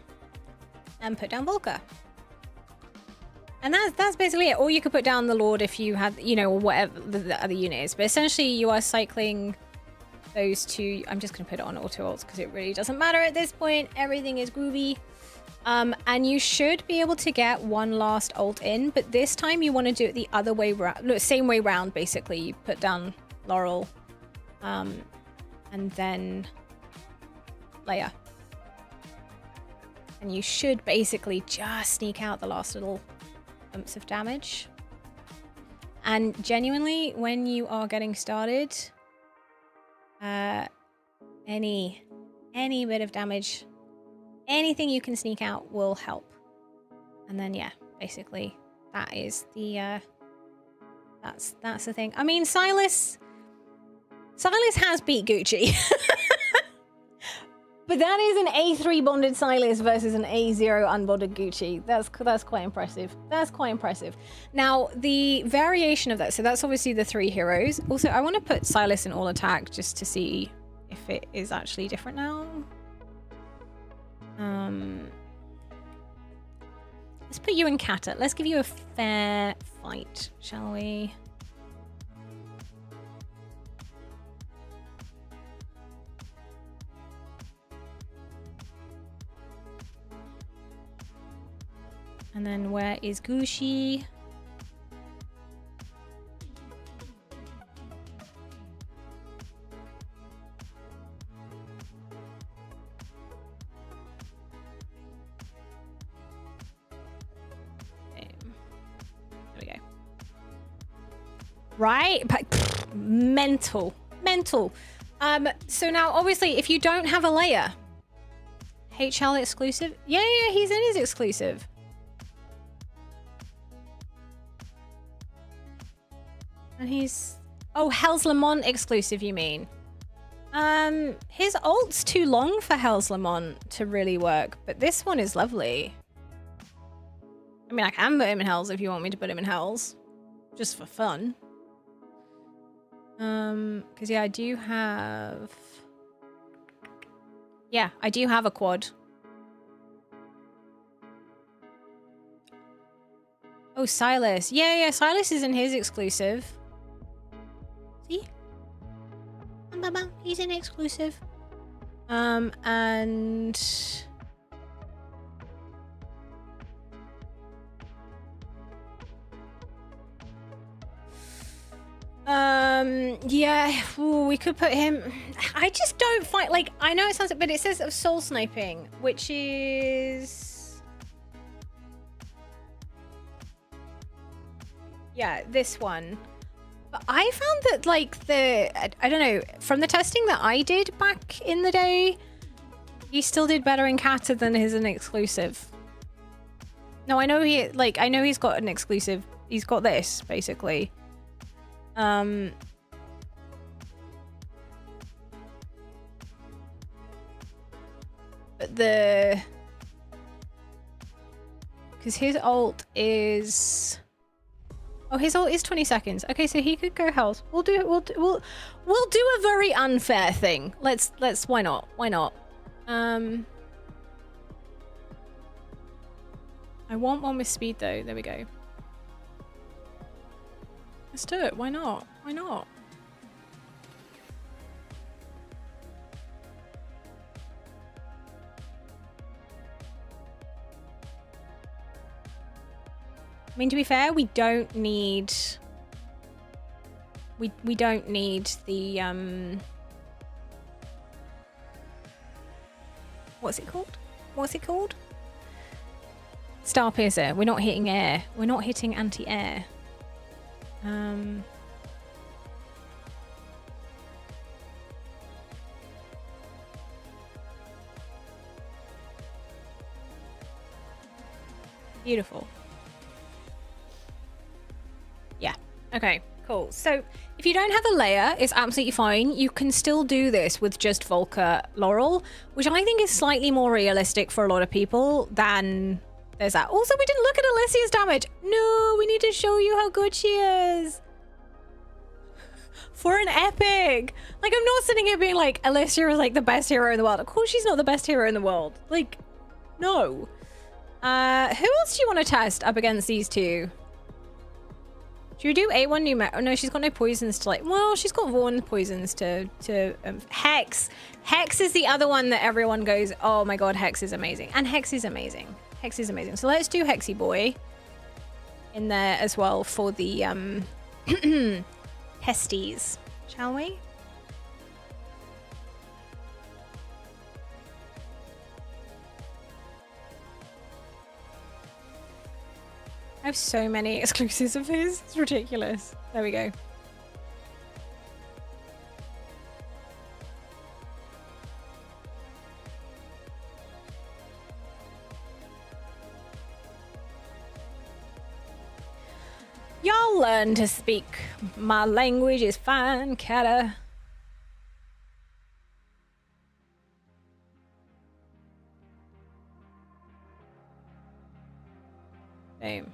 And put down Volker. And that's basically it. Or you could put down the Lord if you had, you know, whatever the other unit is. But essentially, you are cycling those 2. I'm just going to put it on auto ults because it really doesn't matter at this point. Everything is groovy. And you should be able to get 1 last ult in, but this time you want to do it the other way around. No, same way round, basically. You put down Laurel, and then Leia. And you should basically just sneak out the last little bumps of damage. And genuinely, when you are getting started, any bit of damage, anything you can sneak out will help. And then yeah, basically that is the that's the thing. I mean, Silas has beat Gucci. But that is an A3 bonded Silas versus an A0 unbonded Gucci. That's quite impressive. That's quite impressive. Now, the variation of that, so that's obviously the 3 heroes. Also, I want to put Silas in all attack just to see if it is actually different now. Let's put you in Kata. Let's give you a fair fight, shall we? And then where is Gucci? There we go. Right? Mental. Mental. So now obviously if you don't have a layer, HL exclusive? Yeah, he's in his exclusive. And he's... Oh, Hell's Lamont exclusive, you mean? His ult's too long for Hell's Lamont to really work, but this one is lovely. I mean, I can put him in Hell's if you want me to put him in Hell's. Just for fun. Because yeah, I do have... Yeah, I do have a quad. Oh, Silas. Yeah, Silas is in his exclusive. See? He's an exclusive. And... yeah, ooh, we could put him... I just don't find... Like, I know it sounds... But it says of soul sniping, which is... Yeah, this one. But I found that, like, I don't know, from the testing that I did back in the day, he still did better in Kata than his an exclusive. No, I know I know he's got an exclusive. He's got this, basically. But because his ult is... Oh, his ult is 20 seconds. Okay, so he could go Hells. We'll do a very unfair thing. Let's why not? Why not? I want one with speed though. There we go. Let's do it. Why not? Why not? I mean, to be fair, we don't need... We don't need the, What's it called? What's it called? Star Piercer. We're not hitting air. We're not hitting anti-air. Beautiful. Yeah. Okay, cool. So if you don't have a layer, it's absolutely fine. You can still do this with just Volker Laurel, which I think is slightly more realistic for a lot of people than there's that. Also, we didn't look at Alicia's damage. No, we need to show you how good she is. For an epic. Like, I'm not sitting here being like, Alicia is like the best hero in the world. Of course she's not the best hero in the world. Like, no. Who else do you want to test up against these two? Should we do A1 new Oh no, she's got no poisons to like... Well, she's got Vaughn poisons to Hex. Hex is the other one that everyone goes, oh my god, Hex is amazing. And Hex is amazing. Hex is amazing. So let's do Hexy Boy in there as well for the Hesties, shall we? I have so many exclusives of his. It's ridiculous. There we go. Y'all learn to speak. My language is fine, Kata. Boom.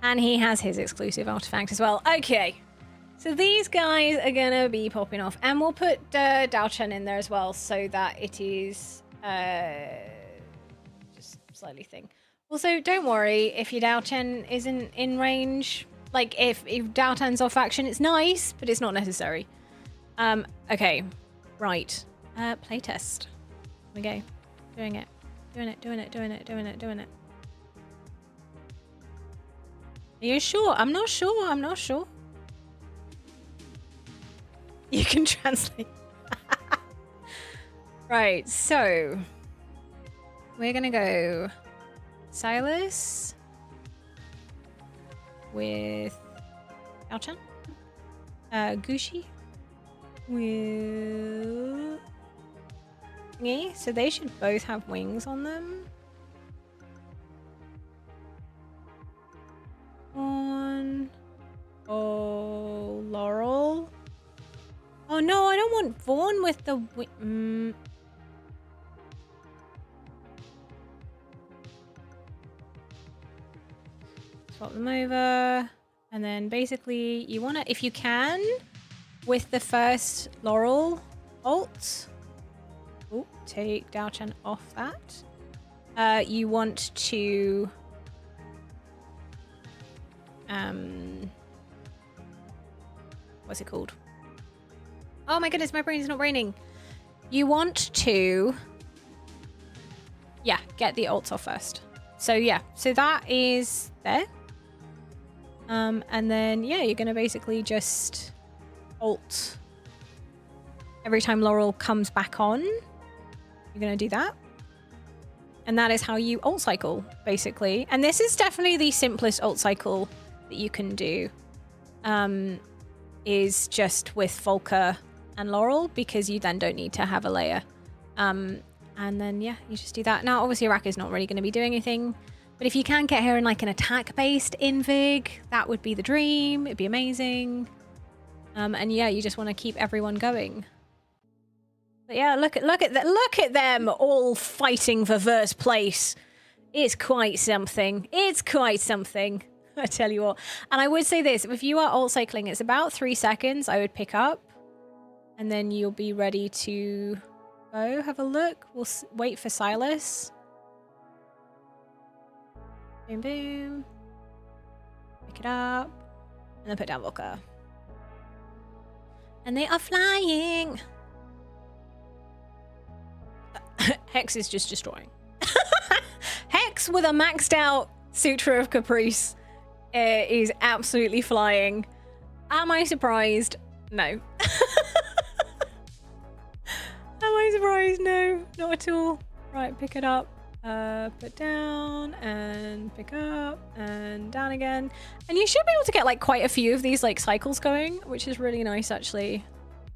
And he has his exclusive artifact as well. Okay. So these guys are gonna be popping off. And we'll put Dao Chen in there as well so that it is just slightly thing. Also, don't worry if your Dao Chen isn't in range. Like, if Dao Chen's off action, it's nice, but it's not necessary. Okay. Right. Playtest. Here we go. Doing it. Doing it, doing it, doing it, doing it, doing it. Are you sure? I'm not sure. I'm not sure. You can translate. Right, so we're gonna go Silas with Alchan, Gushi with thingy. So they should both have wings on them. Oh, Laurel. Oh no, I don't want Vaughn with the Swap them over. And then basically you want to, if you can, with the first Laurel ult. Oh, take Dao Chen off that. You want to what's it called? Oh my goodness, my brain is not braining. You want to, yeah, get the ults off first. So yeah, so that is there. And then yeah, you're gonna basically just ult every time Laurel comes back on. You're gonna do that. And that is how you ult cycle, basically. And this is definitely the simplest ult cycle that you can do. Is just with Volker and Laurel, because you then don't need to have a layer. And then yeah, you just do that. Now obviously Araka's not really going to be doing anything, but if you can get her in like an attack based invig, that would be the dream. It'd be amazing. And yeah, you just want to keep everyone going. But yeah, look at them all fighting for first place. It's quite something. It's quite something. I tell you what. And I would say this, if you are ult cycling, it's about 3 seconds I would pick up. And then you'll be ready to go have a look. We'll wait for Silas. Boom, boom. Pick it up. And then put down Volker. And they are flying. Hex is just destroying. Hex with a maxed out Sutra of Caprice is absolutely flying. Am I surprised? No. Am I surprised? No, not at all. Right, pick it up. Put down and pick up and down again. And you should be able to get like quite a few of these like cycles going, which is really nice actually.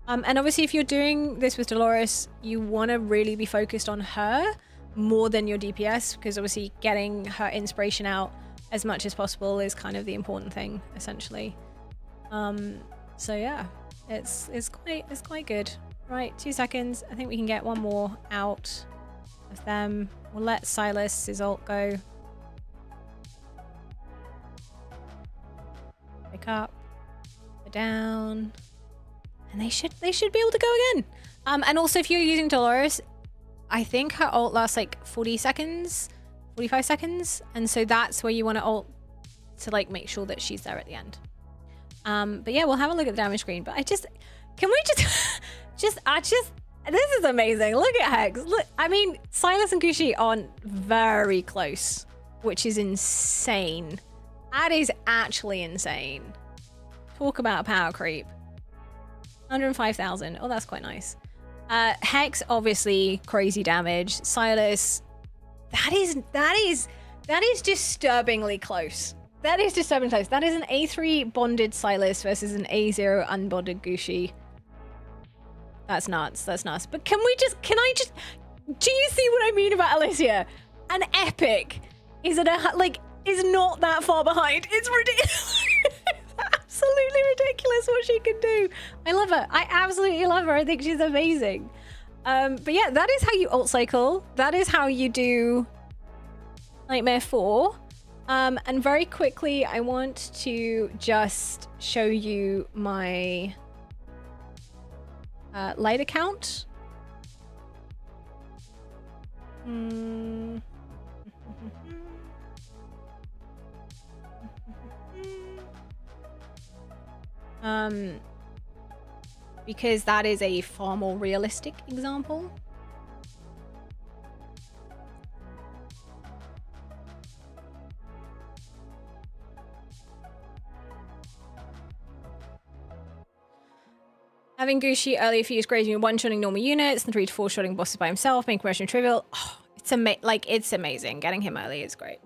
And obviously if you're doing this with Dolores, you want to really be focused on her more than your DPS, because obviously getting her inspiration out as much as possible is kind of the important thing, essentially. So yeah, it's quite good. Right, 2 seconds. I think we can get one more out of them. We'll let Silas's ult go. Pick up, go down, and they should be able to go again. And also if you're using Dolores, I think her ult lasts like 40 seconds. 45 seconds, and so that's where you want to ult to like make sure that she's there at the end. But yeah, we'll have a look at the damage screen. But can we just this is amazing. Look at Hex. Look, I mean, Silas and Gushi are very close, which is insane. That is actually insane. Talk about power creep. 105,000. Oh, that's quite nice. Hex obviously crazy damage. Silas. That is disturbingly close. That is disturbingly close. That is an A3 bonded Silas versus an A0 unbonded Gushi. That's nuts. That's nuts. But can I just, do you see what I mean about Alicia? An epic is not that far behind. It's ridiculous. Absolutely ridiculous what she can do. I love her. I absolutely love her. I think she's amazing. But yeah, that is how you ult cycle. That is how you do Nightmare 4. And very quickly, I want to just show you my light account. Because that is a far more realistic example. Having Gucci earlier for you is great. You're one-shotting normal units and 3 to 4 shotting bosses by himself, making progression trivial. Oh, it's amazing. Getting him early is great.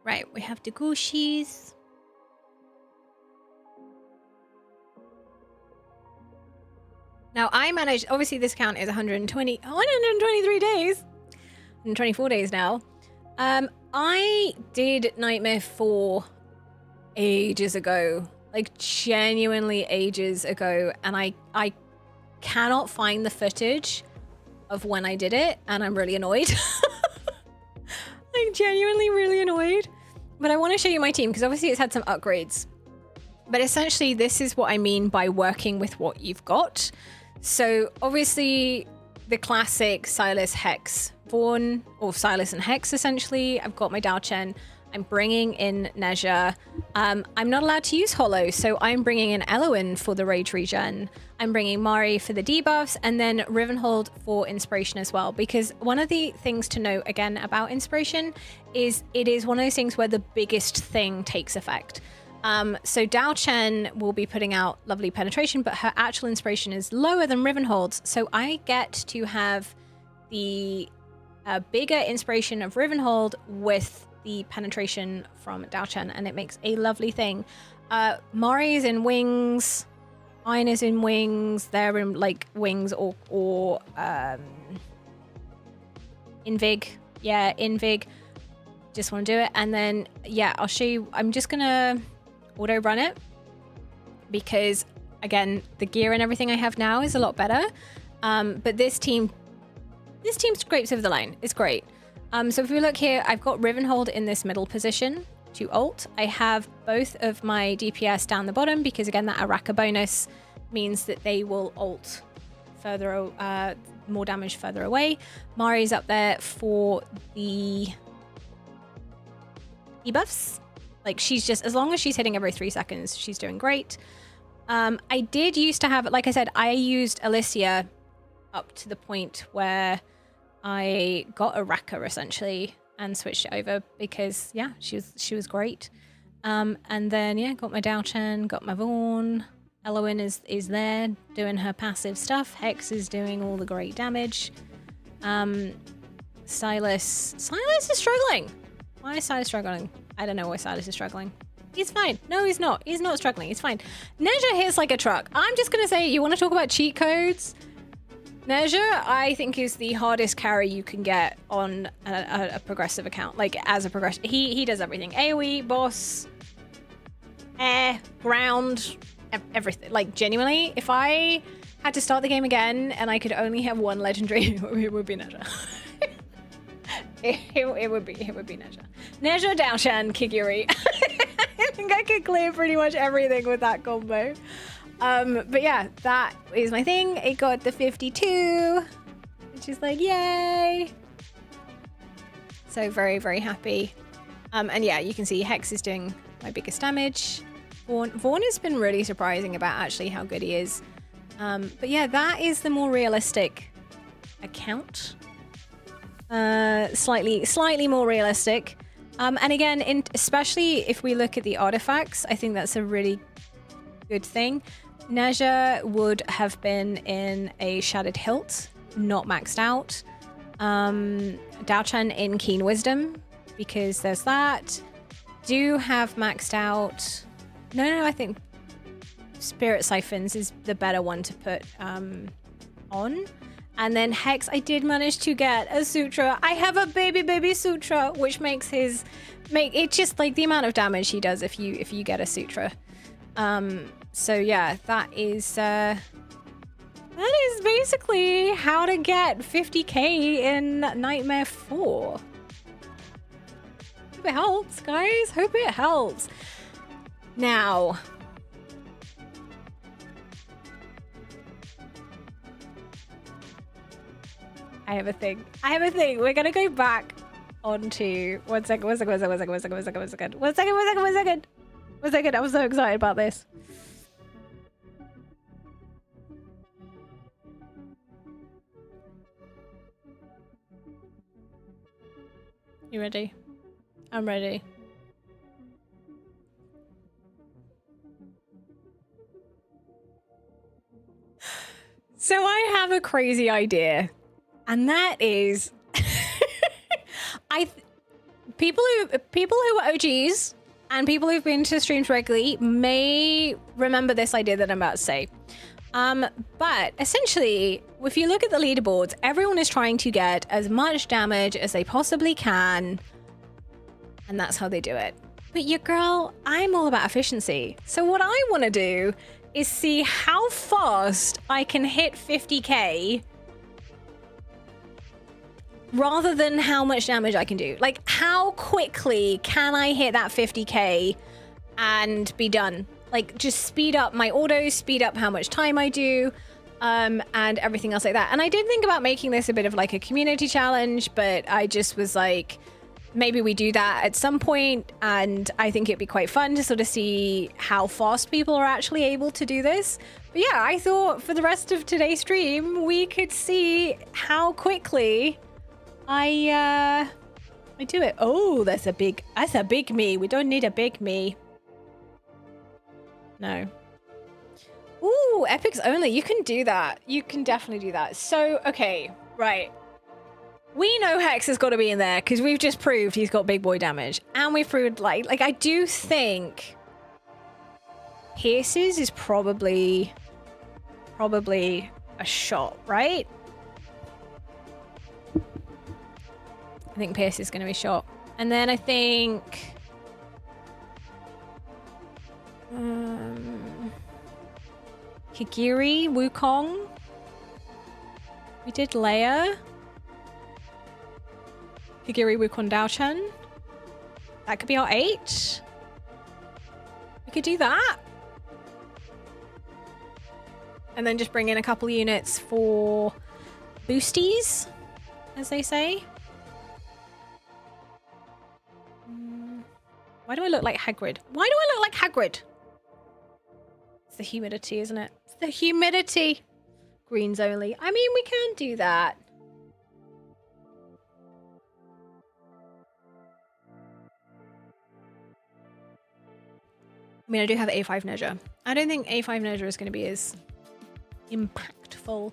Right, we have the Gucci's. Now I managed, obviously this count is 123 days. 124 days now. I did Nightmare 4 ages ago, like genuinely ages ago, and I cannot find the footage of when I did it, and I'm really annoyed. Like genuinely really annoyed. But I want to show you my team because obviously it's had some upgrades. But essentially this is what I mean by working with what you've got. So obviously the classic Silas, Hex, Vaughn, or Silas and Hex essentially. I've got my Dao Chen. I'm bringing in Nezha. I'm not allowed to use Hollow, so I'm bringing in Elowen for the Rage regen. I'm bringing Mari for the debuffs, and then Rivenhold for Inspiration as well. Because one of the things to note, again, about Inspiration is it is one of those things where the biggest thing takes effect. So Dao Chen will be putting out lovely penetration, but her actual Inspiration is lower than Rivenhold's, so I get to have the bigger Inspiration of Rivenhold with the penetration from Dao Chen, and it makes a lovely thing. Mari is in wings, Iron is in wings, they're in like wings or Invig. Yeah, Invig. Just want to do it. And then, yeah, I'll show you. I'm just gonna auto run it because, again, the gear and everything I have now is a lot better. But this team scrapes over the line. It's great. So if we look here, I've got Rivenhold in this middle position to ult. I have both of my DPS down the bottom because, again, that Araka bonus means that they will ult further, more damage further away. Mari's up there for the debuffs. Like, she's just, as long as she's hitting every 3 seconds, she's doing great. I did used to have, like I said, I used Alicia up to the point where I got a Raka essentially and switched it over because, yeah, she was great. And then, yeah, got my Dao Chen, got my Vaughn. Elowen is there doing her passive stuff. Hex is doing all the great damage. Silas is struggling. Why is Silas struggling? I don't know why Silas is struggling. He's fine. No, he's not. He's not struggling. He's fine. Nezha hits like a truck. I'm just going to say, you want to talk about cheat codes? Nezha, I think, is the hardest carry you can get on a progressive account. Like, as a progressive, he does everything. AoE, boss, air, ground, everything. Like, genuinely, if I had to start the game again and I could only have one legendary, it would be Nezha. it would be Nezha. Nezha, Dao Chen, Kigiri. I think I could clear pretty much everything with that combo. But yeah, that is my thing. It got the 52, which is like, yay. So very, very happy. And yeah, you can see Hex is doing my biggest damage. Vaughn has been really surprising about actually how good he is. But yeah, that is the more realistic account. Slightly more realistic. And again, especially if we look at the artifacts, I think that's a really good thing. Nezha would have been in a Shattered Hilt, not maxed out. Dao Chen in Keen Wisdom, because there's that. Do have maxed out. No, I think Spirit Siphons is the better one to put on. And then Hex, I did manage to get a Sutra. I have a baby Sutra, which makes it just like the amount of damage he does if you get a Sutra. So yeah, that is That is basically how to get 50k in Nightmare 4. Hope it helps, guys. Hope it helps. Now, I have a thing. We're gonna go back onto one second. I'm so excited about this. You ready? I'm ready. So I have a crazy idea, and that is, people who are OGs and people who've been to streams regularly may remember this idea that I'm about to say. But essentially, if you look at the leaderboards, everyone is trying to get as much damage as they possibly can, and that's how they do it. But your girl, I'm all about efficiency. So what I want to do is see how fast I can hit 50k rather than how much damage I can do. Like, how quickly can I hit that 50k and be done? Like, just speed up my autos, speed up how much time I do, and everything else like that. And I did think about making this a bit of like a community challenge, but I just was like, maybe we do that at some point, and I think it'd be quite fun to sort of see how fast people are actually able to do this. But yeah, I thought for the rest of today's stream, we could see how quickly I do it. Oh, that's a big me. We don't need a big me. No. Ooh, epics only. You can do that. You can definitely do that. So, okay, right. We know Hex has got to be in there because we've just proved he's got big boy damage. And we've proved, like I do think Pierces is probably a shot, right? I think Pierce is going to be shot. And then I think... Kigiri, Wukong. We did Leia. Kigiri, Wukong, Daochen. That could be our 8. We could do that. And then just bring in a couple units for boosties, as they say. Why do I look like Hagrid? Why do I look like Hagrid? It's the humidity, isn't it? It's the humidity. Greens only. I mean, we can do that. I mean, I do have A5 Neja. I don't think A5 Neja is going to be as impactful.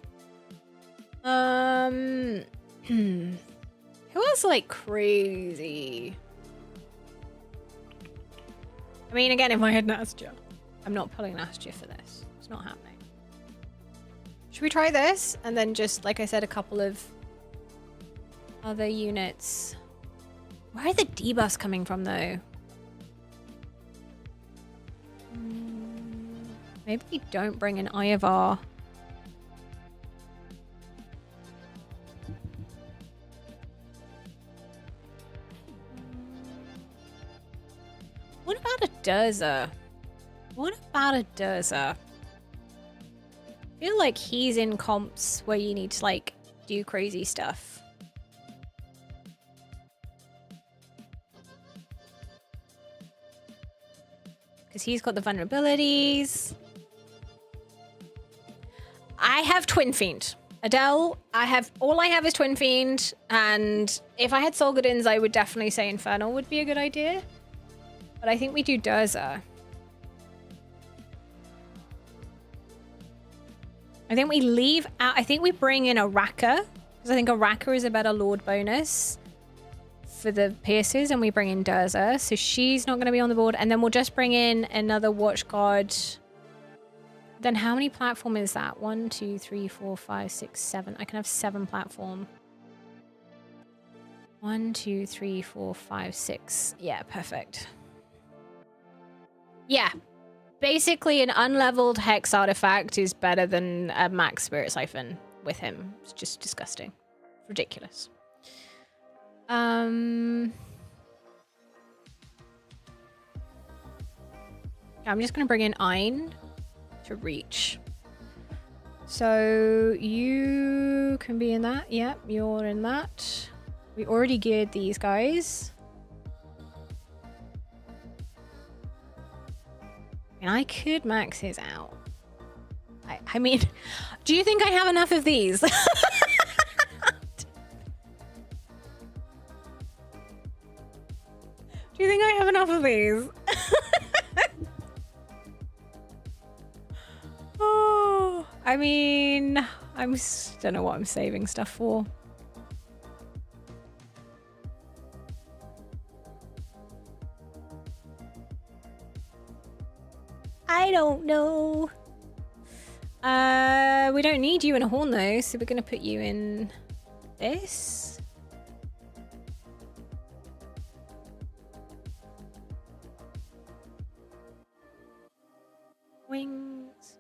Who else like crazy? I mean, again, if I had Nastya, I'm not pulling Nastya for this. It's not happening. Should we try this? And then just, like I said, a couple of other units. Where are the debuffs coming from, though? Maybe we don't bring in Ivar. What about a Durza? What about a Durza? I feel like he's in comps where you need to, like, do crazy stuff. Because he's got the vulnerabilities. I have Twin Fiend. Adele, all I have is Twin Fiend, and if I had Solgadins, I would definitely say Infernal would be a good idea. But I think we do Durza. I think we leave out... I think we bring in a Raka. Because I think a Raka is a better Lord bonus for the Pierces. And we bring in Durza. So she's not going to be on the board. And then we'll just bring in another Watch Guard. Then how many platform is that? 1, 2, 3, 4, 5, 6, 7. I can have 7 platform. 1, 2, 3, 4, 5, 6. Yeah, perfect. Yeah. Basically, an unleveled hex artifact is better than a max spirit siphon with him. It's just disgusting. Ridiculous. I'm just going to bring in Ein to reach. So you can be in that. Yep, you're in that. We already geared these guys. And I could max his out. I mean, do you think I have enough of these? Do you think I have enough of these? Oh, I mean, don't know what I'm saving stuff for. I don't know. We don't need you in a horn though, so we're gonna put you in this. Wings.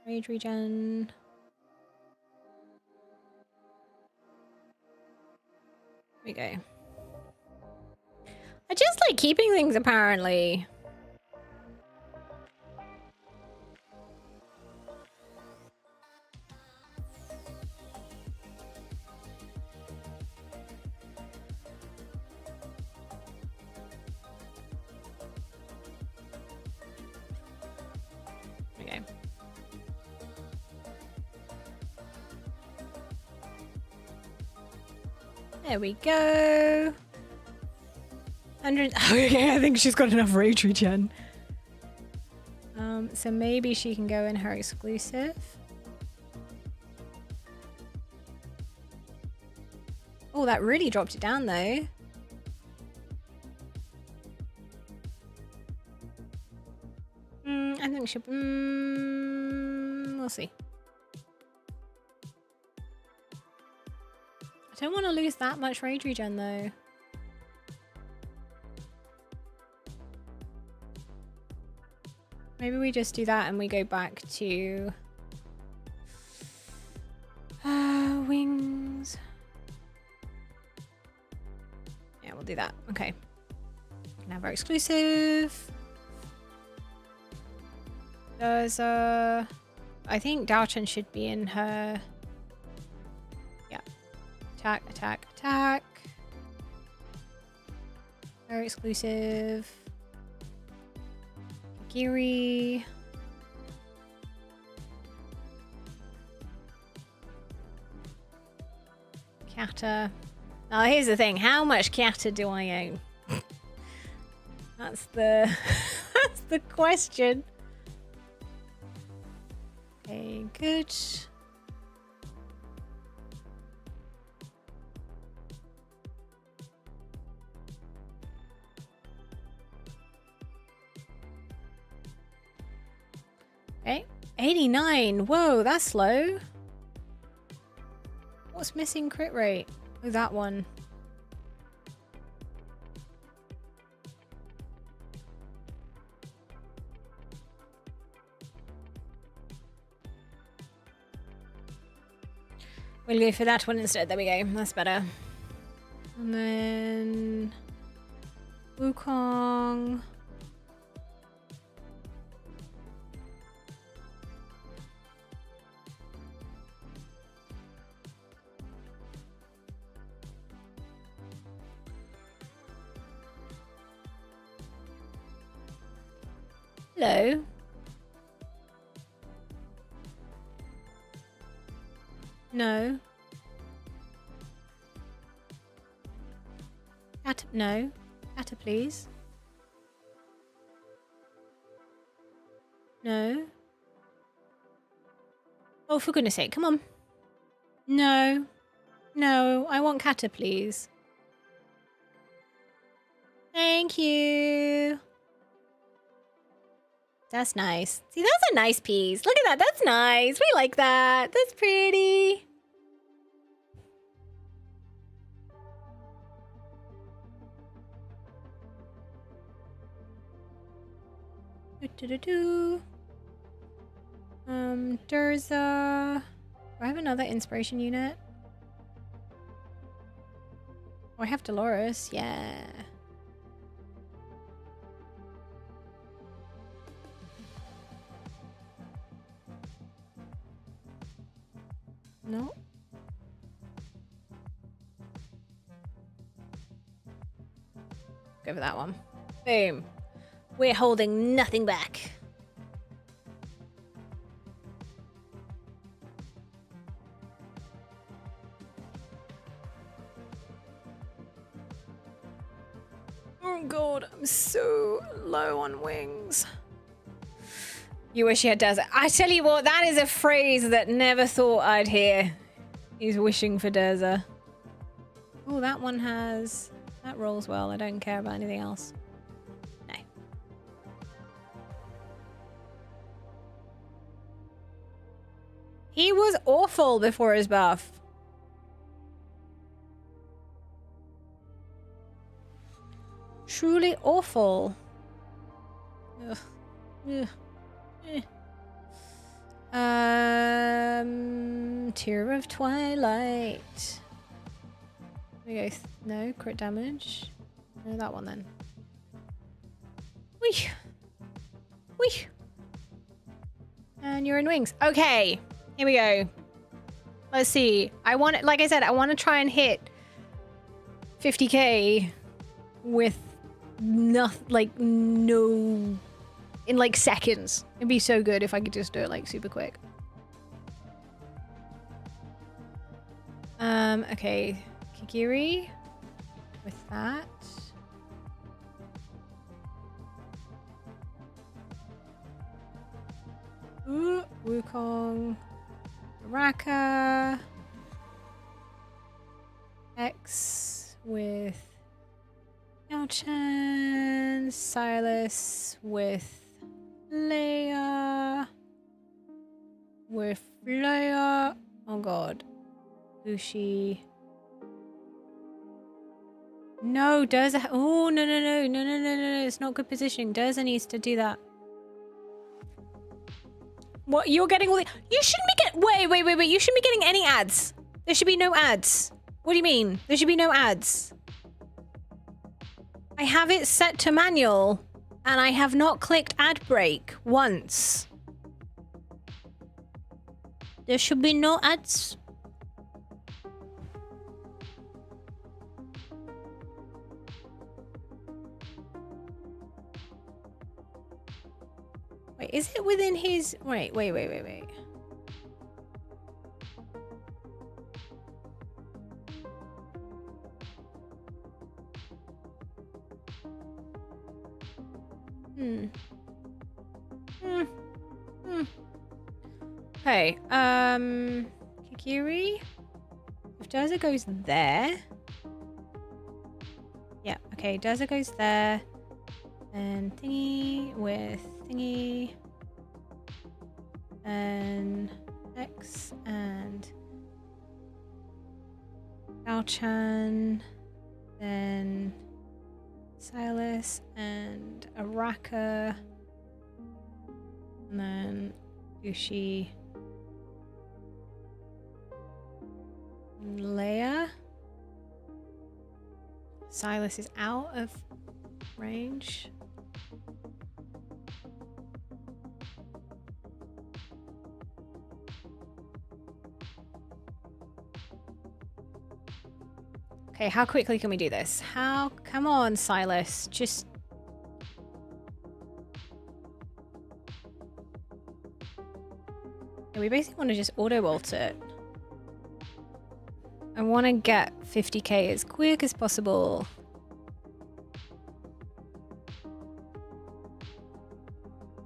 Rage regen. There we go. I just like keeping things apparently. There we go. 100. Okay, I think she's got enough rage regen. So maybe she can go in her exclusive. Oh, that really dropped it down though. I think she'll. We'll see. I don't want to lose that much rage regen though. Maybe we just do that and we go back to wings. Yeah, we'll do that. Okay. Can have our exclusive. There's I think Dalton should be in her. Yeah. Attack, attack, attack. Her exclusive. Giri. Kata. Now here's the thing, how much Kata do I own? That's the that's the question. Okay, good. Okay, 89. Whoa, that's low. What's missing crit rate? Oh, that one. We'll go for that one instead. There we go. That's better. And then Wukong. Hello. No. No. Atta, please. No. Oh, for goodness sake, come on. No. No, I want Kata, please. Thank you. That's nice. See, that's a nice piece. Look at that. That's nice. We like that. That's pretty. Durza. Do I have another inspiration unit? Oh, I have Dolores. Yeah. No. Go for that one. Boom. We're holding nothing back. Oh god, I'm so low on wings. You wish you had desert. I tell you what, that is a phrase that never thought I'd hear. He's wishing for desert. Oh, that one has... That rolls well. I don't care about anything else. No. He was awful before his buff. Truly awful. Ugh. Ugh. Tear of Twilight. We go. No crit damage. No, that one then. Whee. Whee. And you're in wings. Okay, here we go. Let's see. I want, like I said, I want to try and hit 50k with nothing, like no, in like seconds. It'd be so good if I could just do it like super quick. Okay, Kigiri with that. Ooh, Wukong, Raka, X with Yao-Chan, Silas with Leia, with Leia, oh god, Bushi. No, Durza. Oh, no, no, no, no, no, no, no, it's not good positioning. Durza needs to do that. What? You're getting all the... You shouldn't be getting... Wait. You shouldn't be getting any ads. There should be no ads. What do you mean? There should be no ads. I have it set to manual, and I have not clicked ad break once. There should be no ads. Wait, is it within his... Wait. Okay, Kikiri? If Durza goes there... Yeah, okay, Durza goes there. And thingy with thingy. And X and Yao-Chan. Then Silas and Araka. And then Ushi. Leia. Silas is out of range. Okay, how quickly can we do this? How? Come on, Silas. Just... Yeah, we basically want to just auto-ult it. I want to get 50k as quick as possible.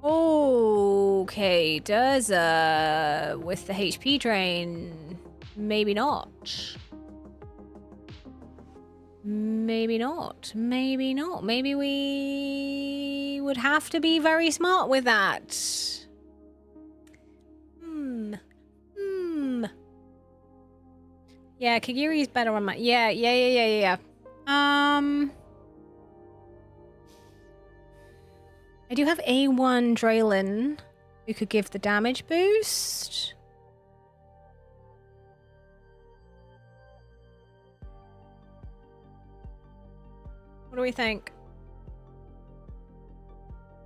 Okay, does with the HP drain, maybe not. Maybe not. Maybe not. Maybe we would have to be very smart with that. Yeah, Kigiri is better on my... Yeah. I do have A1 Draylin who could give the damage boost. What do we think?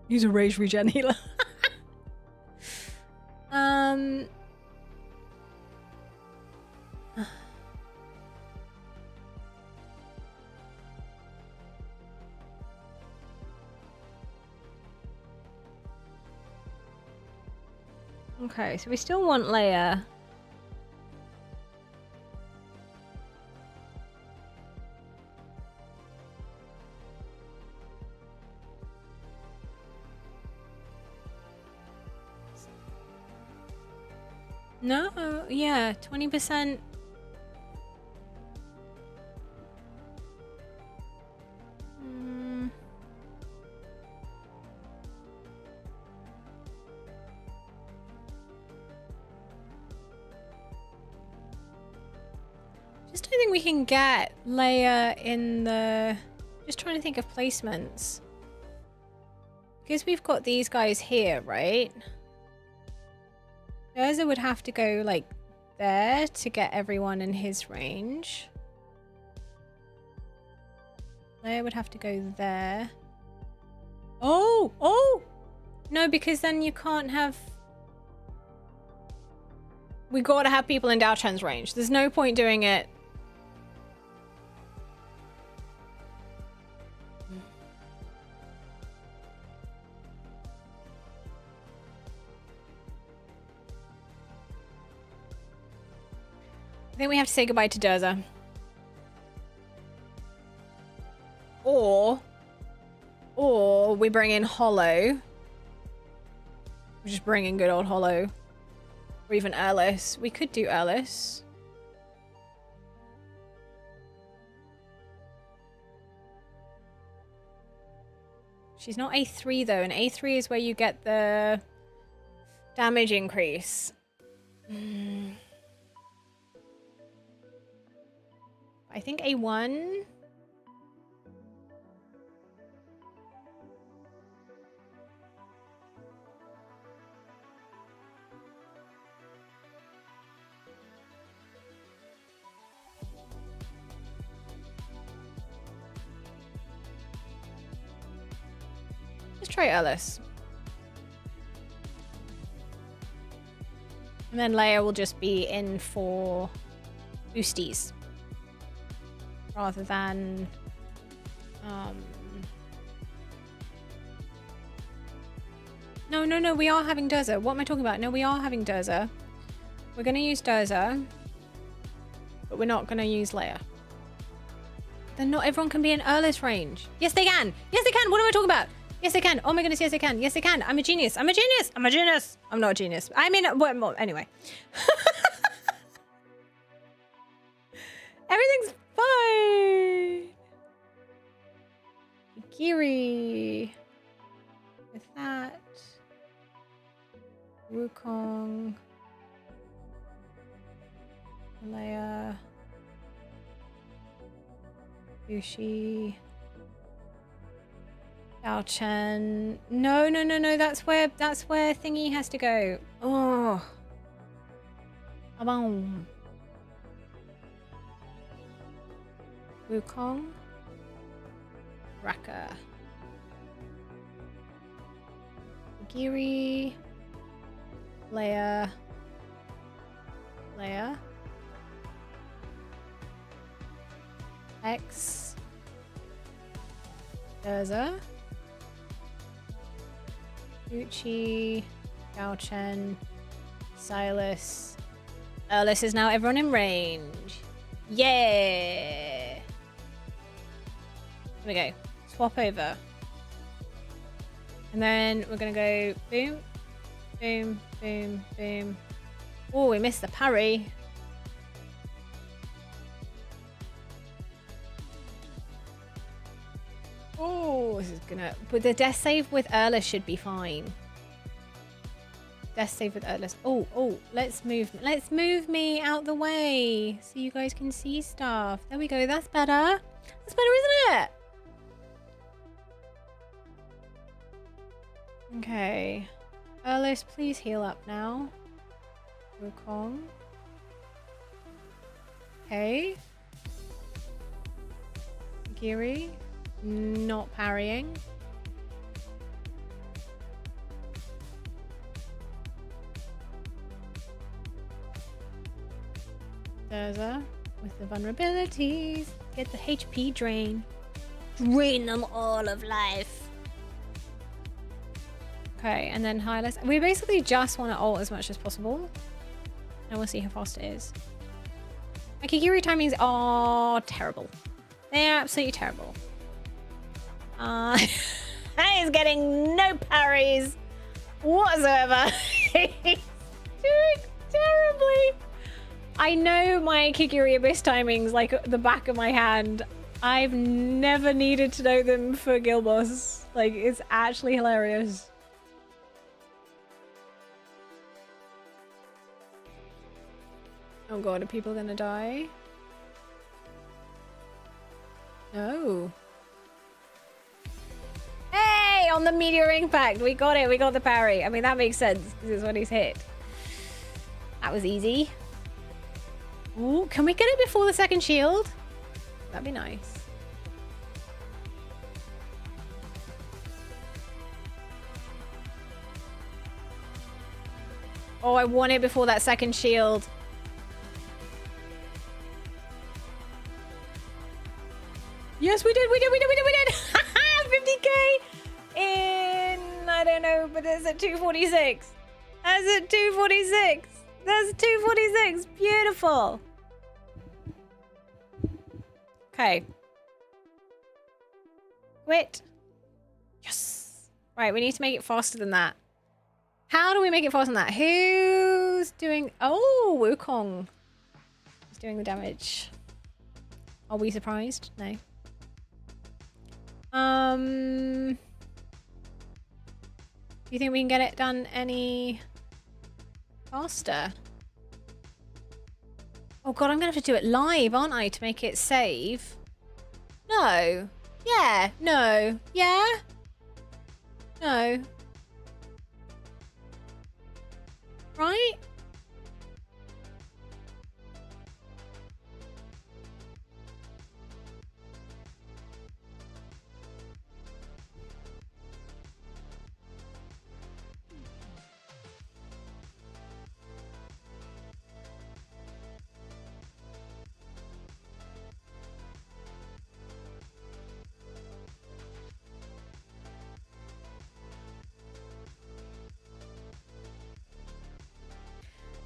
Use a rage regen healer. Okay, so we still want Leia. No, yeah, 20%. Just don't think we can get Leia in the... Just trying to think of placements. Because we've got these guys here, right? Urza would have to go, like, there to get everyone in his range. Leia would have to go there. Oh! Oh! No, because then you can't have... We gotta have people in Dao Chen's range. There's no point doing it. I think we have to say goodbye to Durza. Or we bring in Hollow. We just bring in good old Hollow. Or even Erlis. We could do Erlis. She's not A3 though, and A3 is where you get the damage increase. I think A1. Let's try Erlis. And then Leia will just be in for boosties. Rather than No, we are having Durza. What am I talking about? No, we are having Durza. We're gonna use Durza, but we're not gonna use Leia. Then not everyone can be in Erlis range. Yes, they can. Yes, they can. What am I talking about? Yes, they can. Oh my goodness, yes, they can. Yes, they can. I'm a genius. I'm a genius. I'm a genius. I'm not a genius. I mean, well, anyway. Everything's fine. Kiri. With that. Wukong. Leia. Yushi. Dao Chen. No. That's where thingy has to go. Oh. Abang. Wukong. Raka. Giri. Leia. X. Urza. Gucci. Dao Chen. Silas. Erlis is now everyone in range. Yeah. Here we go. Swap over. And then we're gonna go boom, boom, boom, boom. Oh, we missed the parry. Oh, this is gonna... But the death save with Erlis should be fine. Death save with Erlis. Oh, let's move me out the way so you guys can see stuff. There we go. That's better. That's better, isn't it? Okay. Erlis, please heal up now. Wukong. Okay. Giri. Not parrying. Urza with the vulnerabilities. Get the HP drain. Drain them all of life. Okay, and then Hylas. We basically just want to ult as much as possible. And we'll see how fast it is. My Kigiri timings are terrible. They're absolutely terrible. He's getting no parries whatsoever. He's doing terribly. I know my Kigiri Abyss timings like the back of my hand. I've never needed to know them for Guild Boss. Like, it's actually hilarious. Oh god, are people gonna die? No. Hey, on the Meteor Impact, we got it. We got the parry. I mean, that makes sense because it's when he's hit. That was easy. Ooh, can we get it before the second shield? That'd be nice. Oh, I want it before that second shield. Yes, we did. 50k in, I don't know, but it's at 246. That's at 246. That's 246. Beautiful. Okay. Quit. Yes. Right, we need to make it faster than that. How do we make it faster than that? Who's doing... Oh, Wukong is doing the damage. Are we surprised? No. Do you think we can get it done any faster? Oh god, I'm gonna have to do it live, aren't I, to make it save? No. Yeah. No. Yeah. No. Right?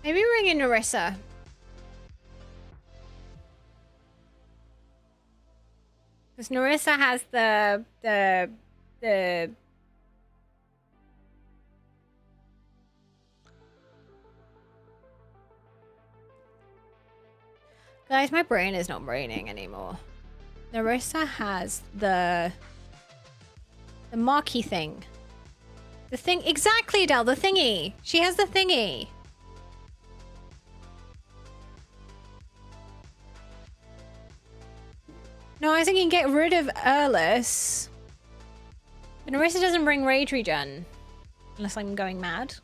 Maybe ring in Narissa. Because Narissa has the Guys, my brain is not braining anymore. Narissa has the marquee thing. The thing, exactly, Adele, the thingy. She has the thingy. No, I was thinking get rid of Erlis. But Narissa doesn't bring rage regen. Unless I'm going mad.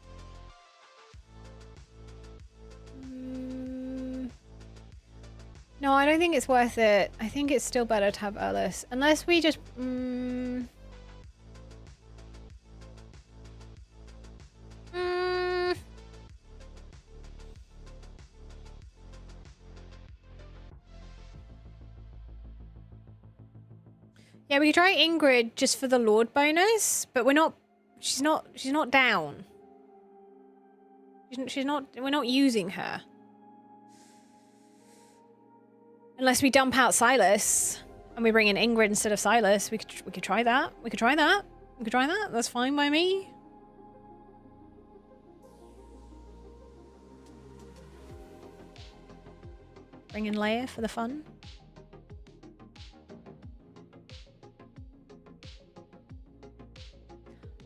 No, I don't think it's worth it. I think it's still better to have Erlis. Unless we just... Yeah, we could try Ingrid just for the Lord bonus, but we're not... She's not down. She's not... We're not using her. Unless we dump out Silas and we bring in Ingrid instead of Silas. We could try that. We could try that. We could try that. That's fine by me. Bring in Leia for the fun.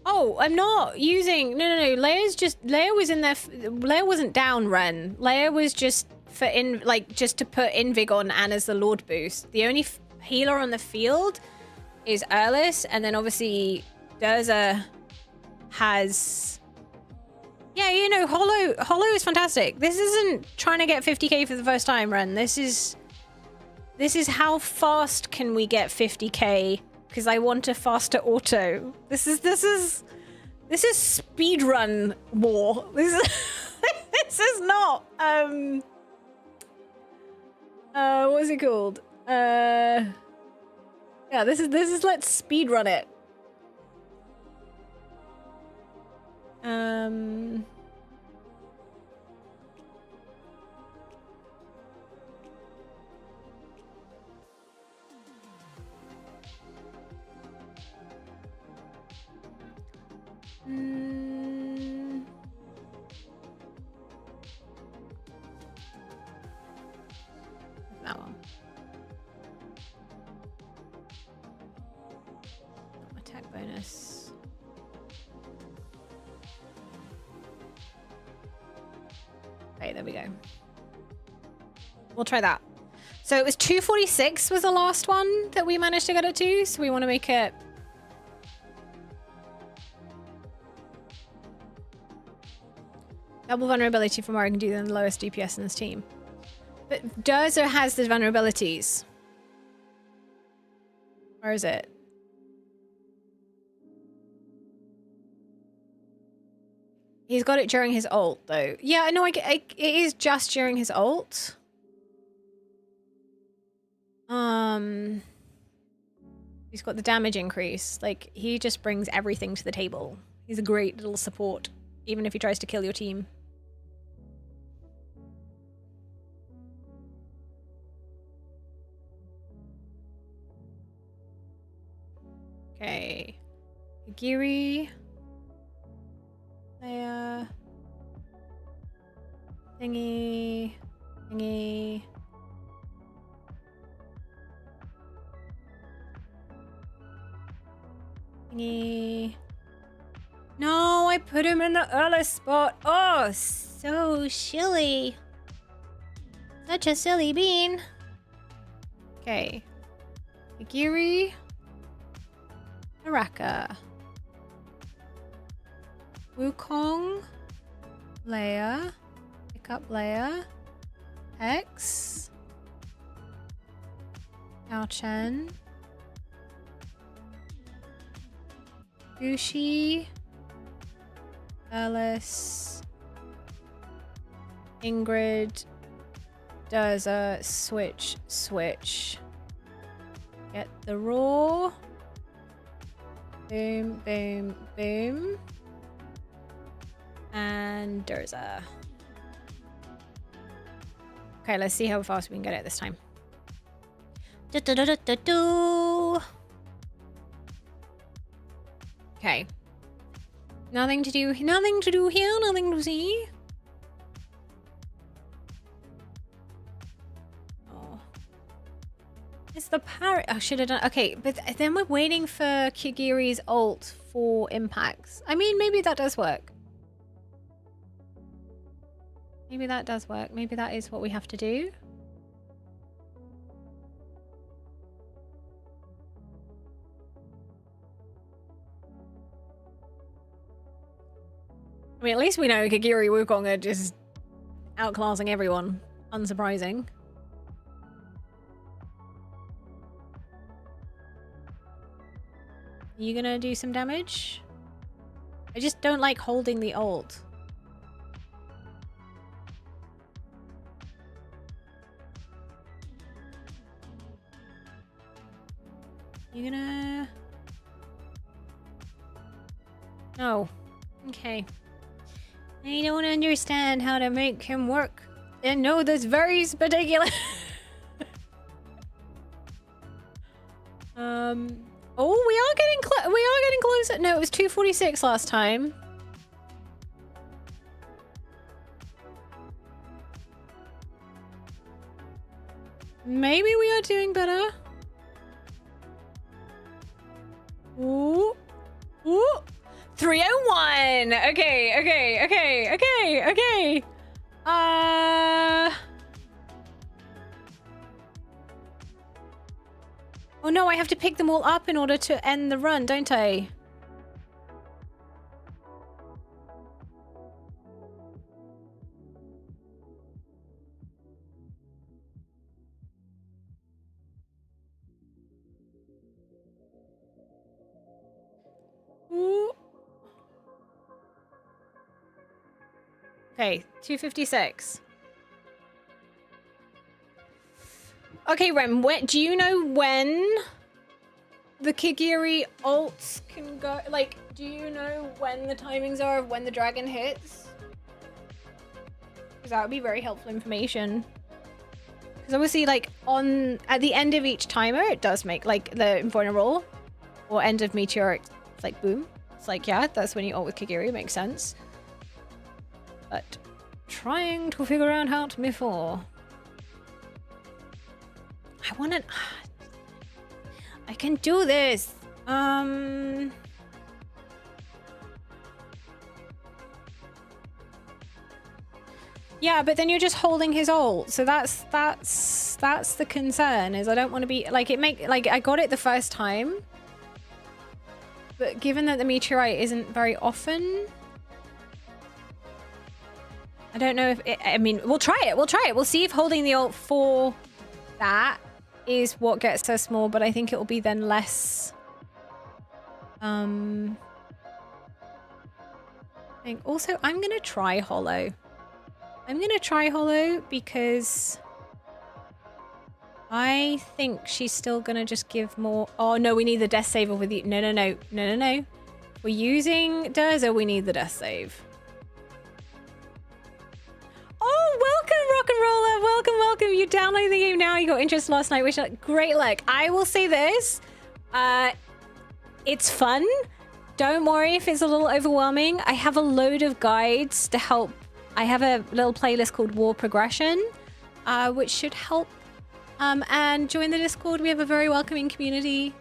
Oh, I'm not using... No. Leia's just... Leia was in there... Leia wasn't down, Ren. Leia was just for just to put Invig on and as the Lord boost. The only healer on the field is Erlis, and then obviously Durza has... Yeah, you know, Hollow is fantastic. This isn't trying to get 50k for the first time, Ren. This is how fast can we get 50k? Because I want a faster auto. This is speedrun war. This is not what's it called? Yeah, this is let's speedrun it. That one. Attack bonus. Okay, there we go. We'll try that. So it was 246 was the last one that we managed to get it to, so we want to make it... Double vulnerability from where I can do the lowest DPS in this team. But Durza has the vulnerabilities. Where is it? He's got it during his ult, though. Yeah, no, it is just during his ult. He's got the damage increase. Like, he just brings everything to the table. He's a great little support, even if he tries to kill your team. Okay. Giri. Leia. Thingy. Thingy. Thingy. No, I put him in the early spot. Oh, so silly. Such a silly bean. Okay. Giri. Naraka. Wukong. Leia. Pick up Leia. X. Yao Chen. Gushi. Alice. Ingrid. Durza. Switch. Switch. Get the raw. Boom, boom, boom. And Durza. Okay, let's see how fast we can get it this time. Okay. Nothing to do here, nothing to see. Oh. It's the parry. I should have done. Okay, but then we're waiting for Kigiri's ult for impacts. I mean, maybe that does work. Maybe that does work. Maybe that is what we have to do. I mean, at least we know Kigiri Wukong are just outclassing everyone. Unsurprising. Are you gonna do some damage? I just don't like holding the ult. You gonna... No. Okay. I don't understand how to make him work. And no, this very particular... Oh, we are getting closer. No, it was 246 last time. Maybe we are doing better. Ooh. Ooh. 301. Okay. Oh no, I have to pick them all up in order to end the run, don't I? Okay, 256. Okay, Rem, do you know when the Kigiri ults can go? Like, do you know when the timings are of when the dragon hits? Because that would be very helpful information. Because obviously, like, at the end of each timer, it does make, like, the invulnerable or end of meteoric, it's like, boom. It's like, yeah, that's when you ult with Kigiri, makes sense. But trying to figure out how to before. I want to... I can do this. Yeah, but then you're just holding his ult. So that's the concern, is I don't want to be like I got it the first time. But given that the meteorite isn't very often, I don't know if I mean, we'll try it. We'll see if holding the ult for that is what gets us more, but I think it will be then less. I think also I'm gonna try Hollow. Because I think she's still gonna just give more. Oh no, we need the death saver with you. No. We're using Durza, we need the death save. Oh, welcome, Rock and Roller. Welcome. You downloaded the game now. You got interest last night. Wish great luck. I will say this. It's fun. Don't worry if it's a little overwhelming. I have a load of guides to help. I have a little playlist called War Progression, which should help. And join the Discord. We have a very welcoming community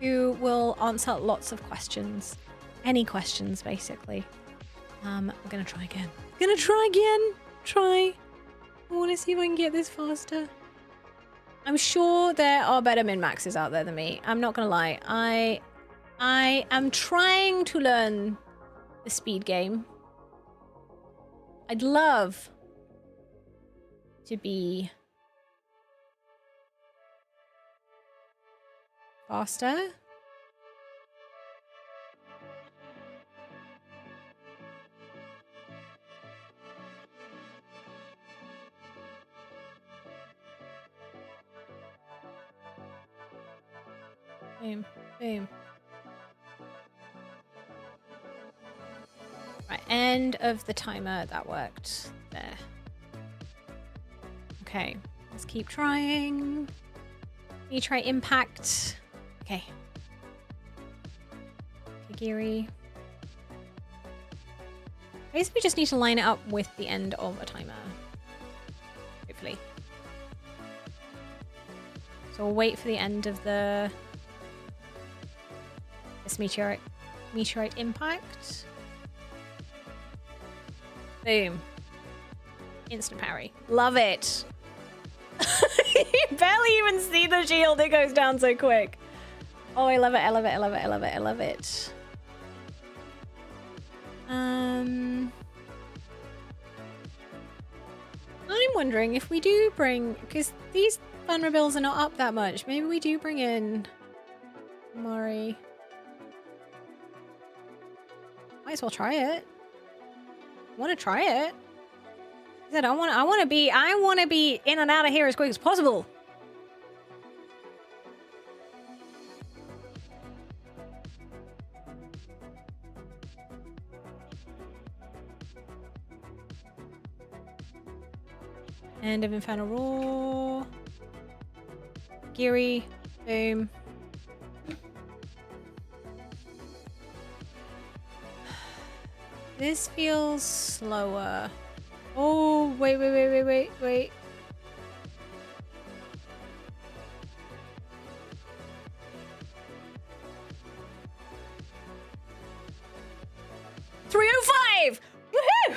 who will answer lots of questions. Any questions, basically. I'm gonna try again. I want to see if I can get this faster. I'm sure there are better min-maxes out there than me. I'm not gonna lie. I am trying to learn the speed game. I'd love to be faster. Boom, boom. Right, end of the timer. That worked. There. Okay, let's keep trying. Meteorite impact. Okay. Kigiri. Basically, we just need to line it up with the end of a timer. Hopefully. So we'll wait for the end of this meteorite impact. Boom. Instant parry. Love it. You barely even see the shield. It goes down so quick. Oh, I love it. I'm wondering if we do bring, because these vulnerables are not up that much. Maybe we do bring in Mari. Might as well try it. Want to try it? I said I want to be in and out of here as quick as possible. End of Infernal Roar. Giri. Boom. This feels slower. Oh, wait. 305! Woohoo!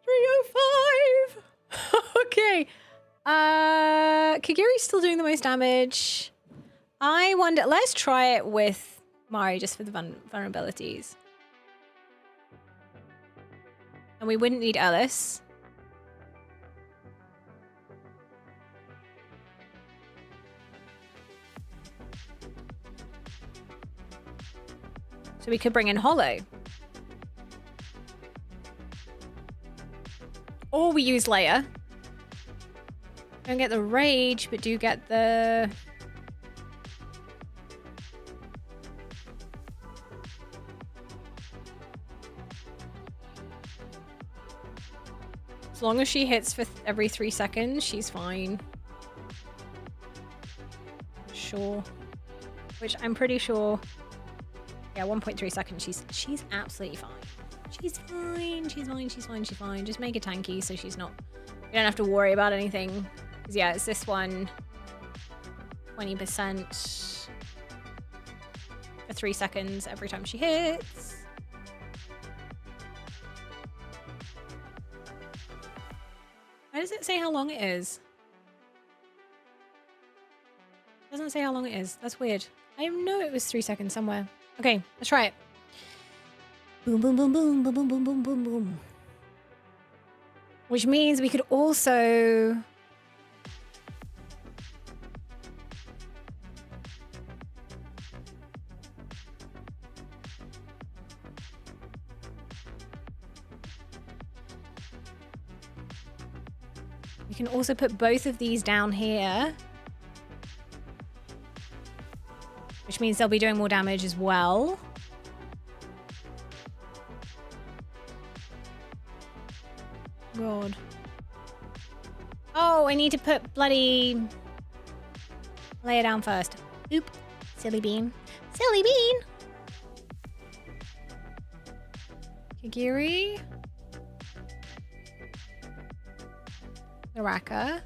305! Okay. Kigiri's still doing the most damage. I wonder, let's try it with Mari just for the vulnerabilities. And we wouldn't need Alice. So we could bring in Hollow. Or we use Leia. Don't get the rage, but do get the... As long as she hits for every 3 seconds, she's fine. Sure. Which I'm pretty sure... Yeah, 1.3 seconds, she's absolutely fine. She's fine, she's fine, she's fine, she's fine. Just make it tanky so she's not... You don't have to worry about anything. Because yeah, it's this one. 20% for 3 seconds every time she hits. Why does it say how long it is? It doesn't say how long it is. That's weird. I know it was 3 seconds somewhere. Okay, let's try it. Boom, boom, boom, boom, boom, boom, boom, boom, boom, boom. Which means we could also... We can also put both of these down here. Which means they'll be doing more damage as well. God. Oh, I need to put bloody... Lay it down first. Oop. Silly bean. Silly bean! Kagiri. Naraka.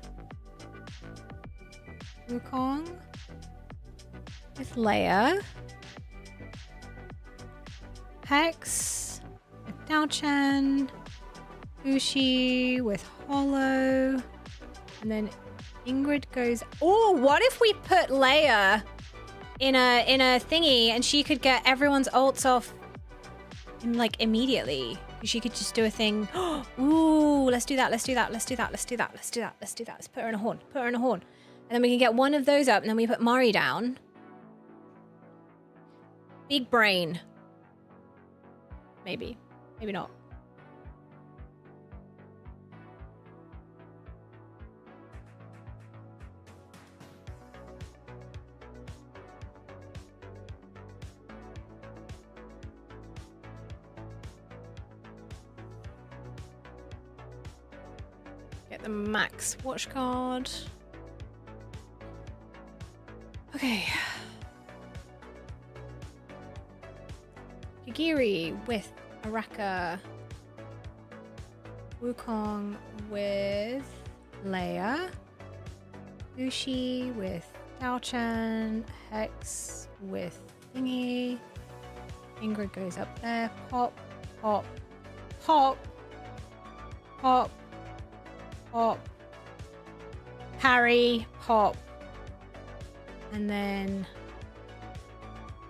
Wukong. With Leia. Hex. With Dao-Chen. Ushi with Hollow. And then Ingrid goes... Oh, what if we put Leia in a thingy and she could get everyone's ults off like immediately? She could just do a thing. Ooh, let's do that, let's do that, let's do that, let's do that, let's do that, let's do that. Let's put her in a horn, put her in a horn. And then we can get one of those up and then we put Mari down. Big brain. Maybe. Maybe not. Get the max watch card. Okay. Kagiri with Araka. Wukong with Leia. Ushi with Dao-Chen. Hex with Thingy. Ingrid goes up there. Pop, pop, pop, pop, pop. Parry, pop. And then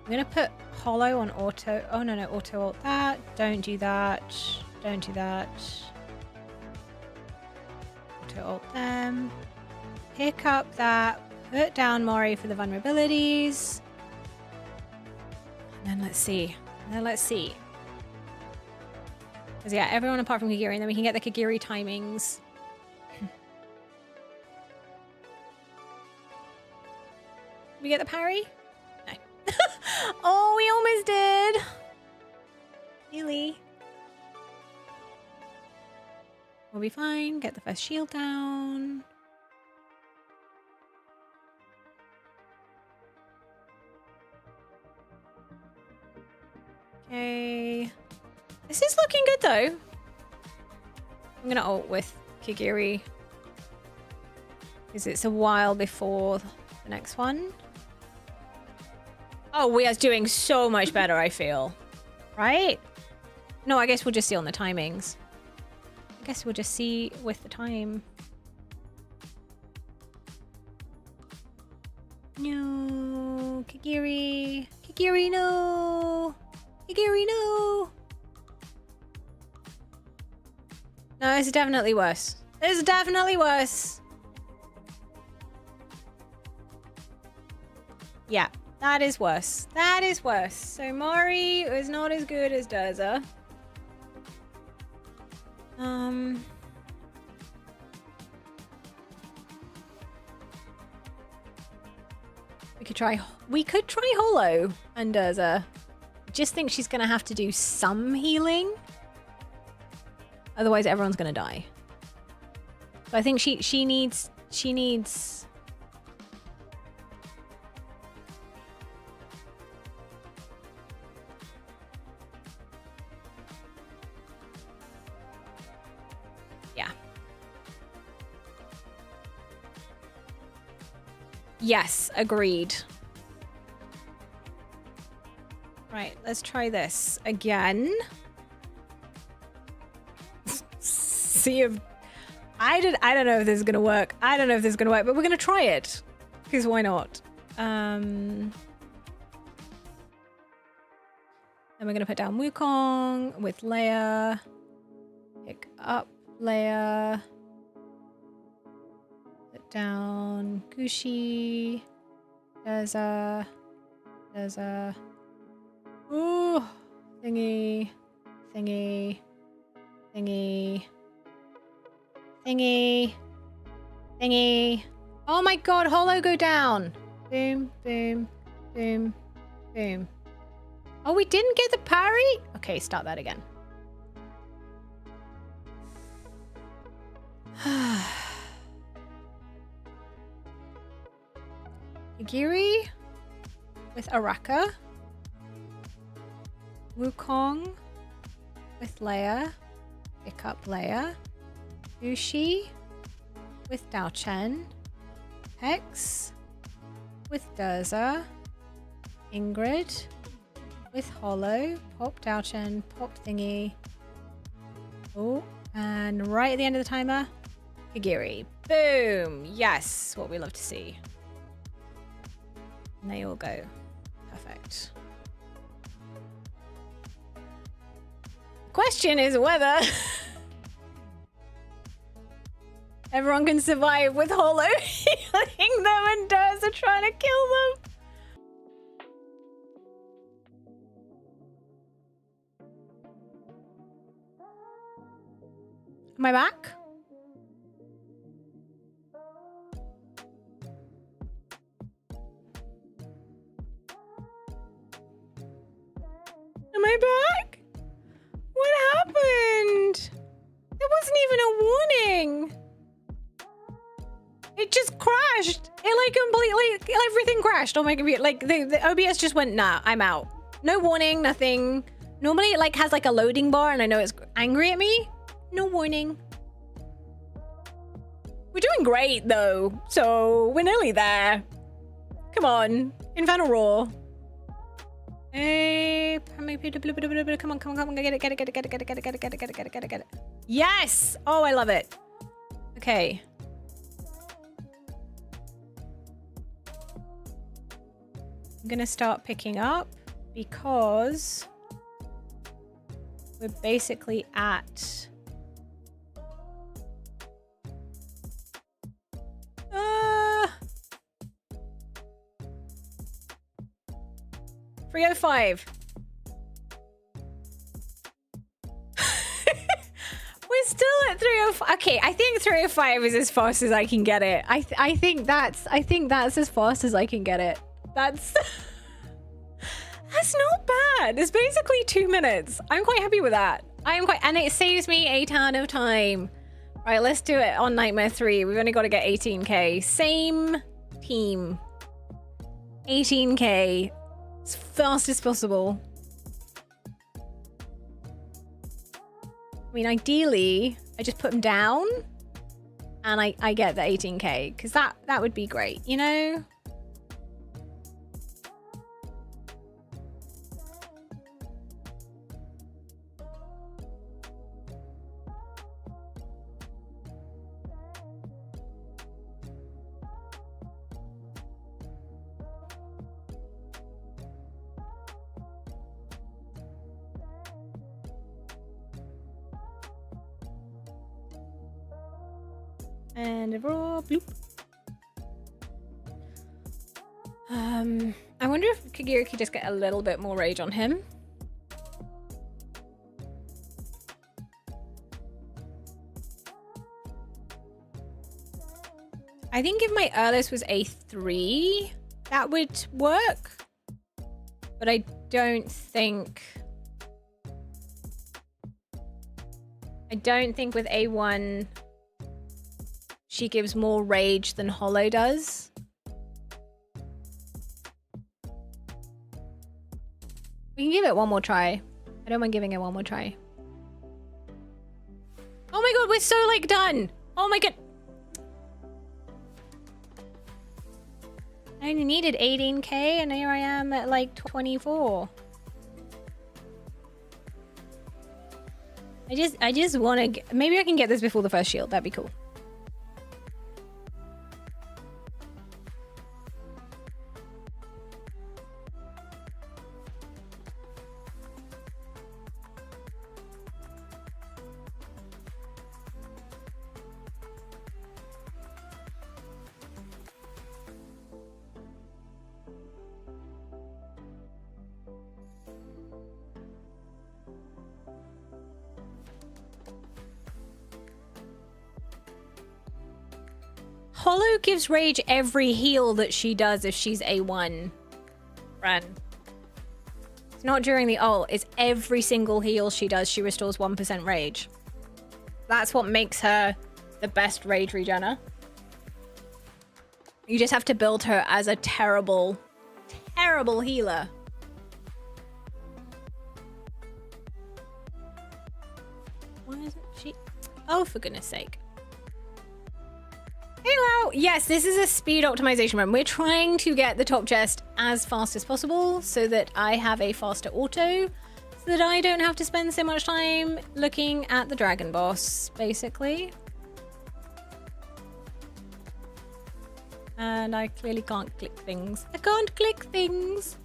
I'm gonna put Hollow on auto. Oh no, auto alt that. Don't do that. Don't do that. Auto alt them. Pick up that. Put down Mori for the vulnerabilities. And then let's see. Because yeah, everyone apart from Kagiri, and then we can get the Kagiri timings. We get the parry? No. Oh, we almost did. Nearly. We'll be fine. Get the first shield down. Okay. This is looking good though. I'm gonna ult with Kagiri. Because it's a while before the next one. Oh, we are doing so much better, I feel. Right? No, I guess we'll just see on the timings. I guess we'll just see with the time. No. Kagiri. Kagiri, no. Kagiri, no. No, it's definitely worse. It's definitely worse. Yeah. That is worse. That is worse. So Mari is not as good as Durza. We could try Holo and Urza. Just think she's gonna have to do some healing. Otherwise everyone's gonna die. So I think she needs yeah. Yes, agreed. Right, let's try this again. See if I don't know if this is gonna work. I don't know if this is gonna work, but we're gonna try it. Because why not? Then we're gonna put down Wukong with Leia. Pick up Leia. Put down Gushi. Urza. Ooh, thingy. Oh my god, Holo go down. Boom, boom, boom, boom. Oh, we didn't get the parry? Okay, start that again. Higiri with Araka. Wukong with Leia. Pick up Leia. Ushi with Dao Chen. Hex with Durza. Ingrid with Holo. Pop Dao Chen. Pop thingy. Oh, and right at the end of the timer, Higiri. Boom! Yes, what we love to see. And they all go. Perfect. Question is whether everyone can survive with Holo healing them and Durza trying to kill them. Am I back? Am I back? What happened? There wasn't even a warning. It just crashed. It like completely, everything crashed on my computer. Like the OBS just went, nah, I'm out. No warning, nothing. Normally it like has like a loading bar and I know it's angry at me. No warning. We're doing great though. So we're nearly there. Come on. Infernal Roar. Hey, come on, get it. Yes! Oh, I love it. Okay. I'm gonna start picking up because we're basically at 305. We're still at 305. Okay, I think 305 is as fast as I can get it. I think that's as fast as I can get it. That's not bad. It's basically 2 minutes. I'm quite happy with that. And it saves me a ton of time. Right, let's do it on Nightmare 3. We've only got to get 18k. Same team. 18k. As fast as possible. I mean, ideally, I just put them down and I get the 18k because that would be great, you know? And a raw bloop. I wonder if Kagiri could just get a little bit more rage on him. I think if my earliest was a 3, that would work. But I don't think with A1 she gives more rage than Hollow does. We can give it one more try. I don't mind giving it one more try. Oh my god, we're so like done. Oh my god. I only needed 18k and here I am at like 24. I just want to maybe I can get this before the first shield. That'd be cool. Hollow gives rage every heal that she does if she's A1. Run. It's not during the ult, it's every single heal she does, she restores 1% rage. That's what makes her the best rage regener. You just have to build her as a terrible, terrible healer. Why isn't she? Oh, for goodness sake. Hello! Yes, this is a speed optimization run. We're trying to get the top chest as fast as possible so that I have a faster auto, so that I don't have to spend so much time looking at the dragon boss, basically. And I clearly can't click things. I can't click things!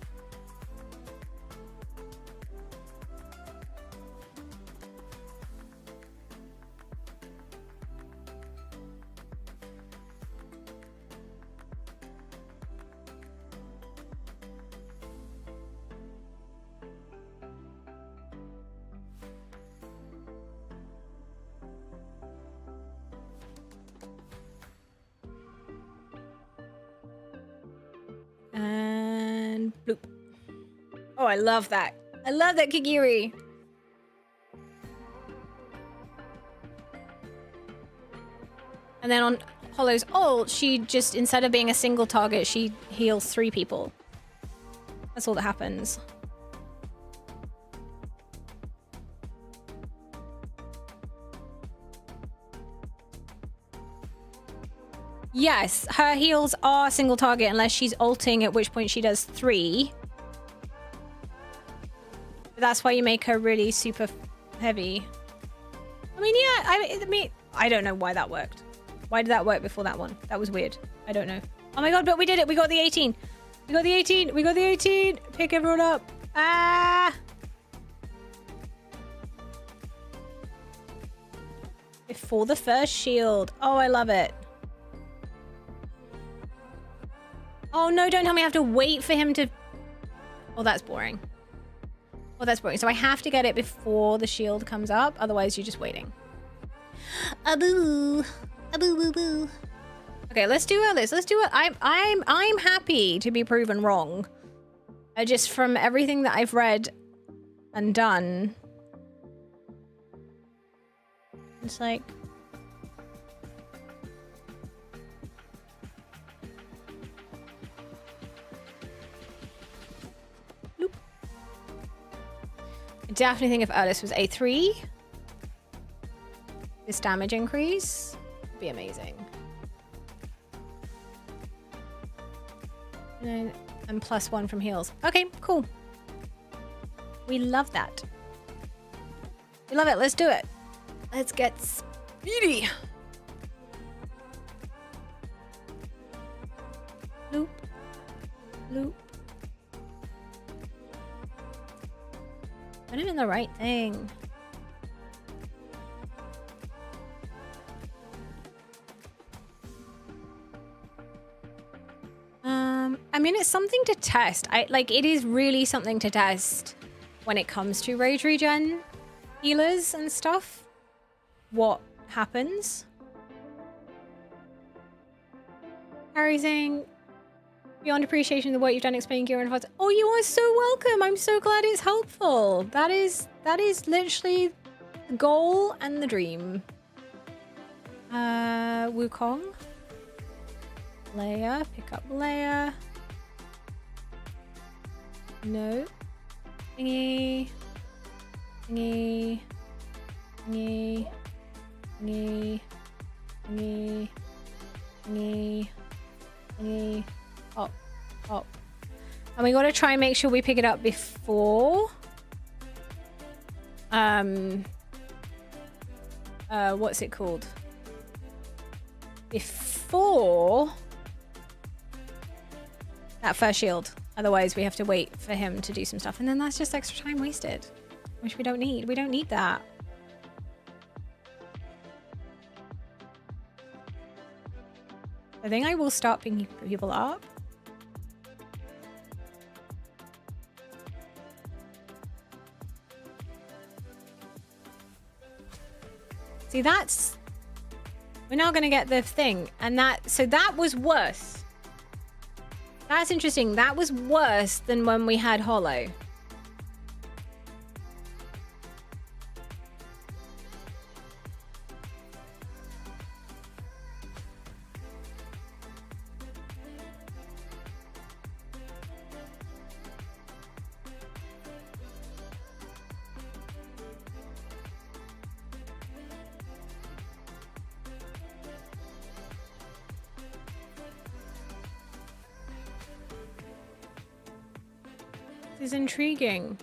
And bloop. Oh, I love that. I love that Kigiri. And then on Hollow's ult, she just, instead of being a single target, she heals 3 people. That's all that happens. Yes, her heals are single target unless she's ulting, at which point she does 3. But that's why you make her really super heavy. I mean, yeah, I don't know why that worked. Why did that work before that one? That was weird. I don't know. Oh my god, but we did it. We got the 18. We got the 18. We got the 18. Pick everyone up. Ah! Before the first shield. Oh, I love it. Oh no, don't tell me I have to wait for him to... Oh, that's boring. Oh, that's boring. So I have to get it before the shield comes up. Otherwise, you're just waiting. Aboo. Aboo boo boo. Okay, let's do this. Let's do it. I'm happy to be proven wrong. Just from everything that I've read and done. It's like... I definitely think if Erdis was A3, this damage increase would be amazing. And +1 from heals. Okay, cool. We love that. We love it. Let's do it. Let's get speedy. Loop. Loop. I'm in the right thing. I mean, it's something to test. It is really something to test when it comes to rage regen healers and stuff. What happens? Harry saying, Beyond appreciation of the work you've done explaining gear and parts. Oh, you are so welcome. I'm so glad it's helpful. That is literally the goal and the dream. Wukong. Leia. Pick up Leia. No. Thingy. Thingy. Thingy. Thingy. Thingy. Thingy. Thingy. Hop. Hop. And we gotta try and make sure we pick it up before. What's it called? Before that first shield. Otherwise, we have to wait for him to do some stuff. And then that's just extra time wasted, which we don't need. We don't need that. I think I will start picking people up. See, that's... We're now going to get the thing. And that... So that was worse. That's interesting. That was worse than when we had Hollow. This is intriguing.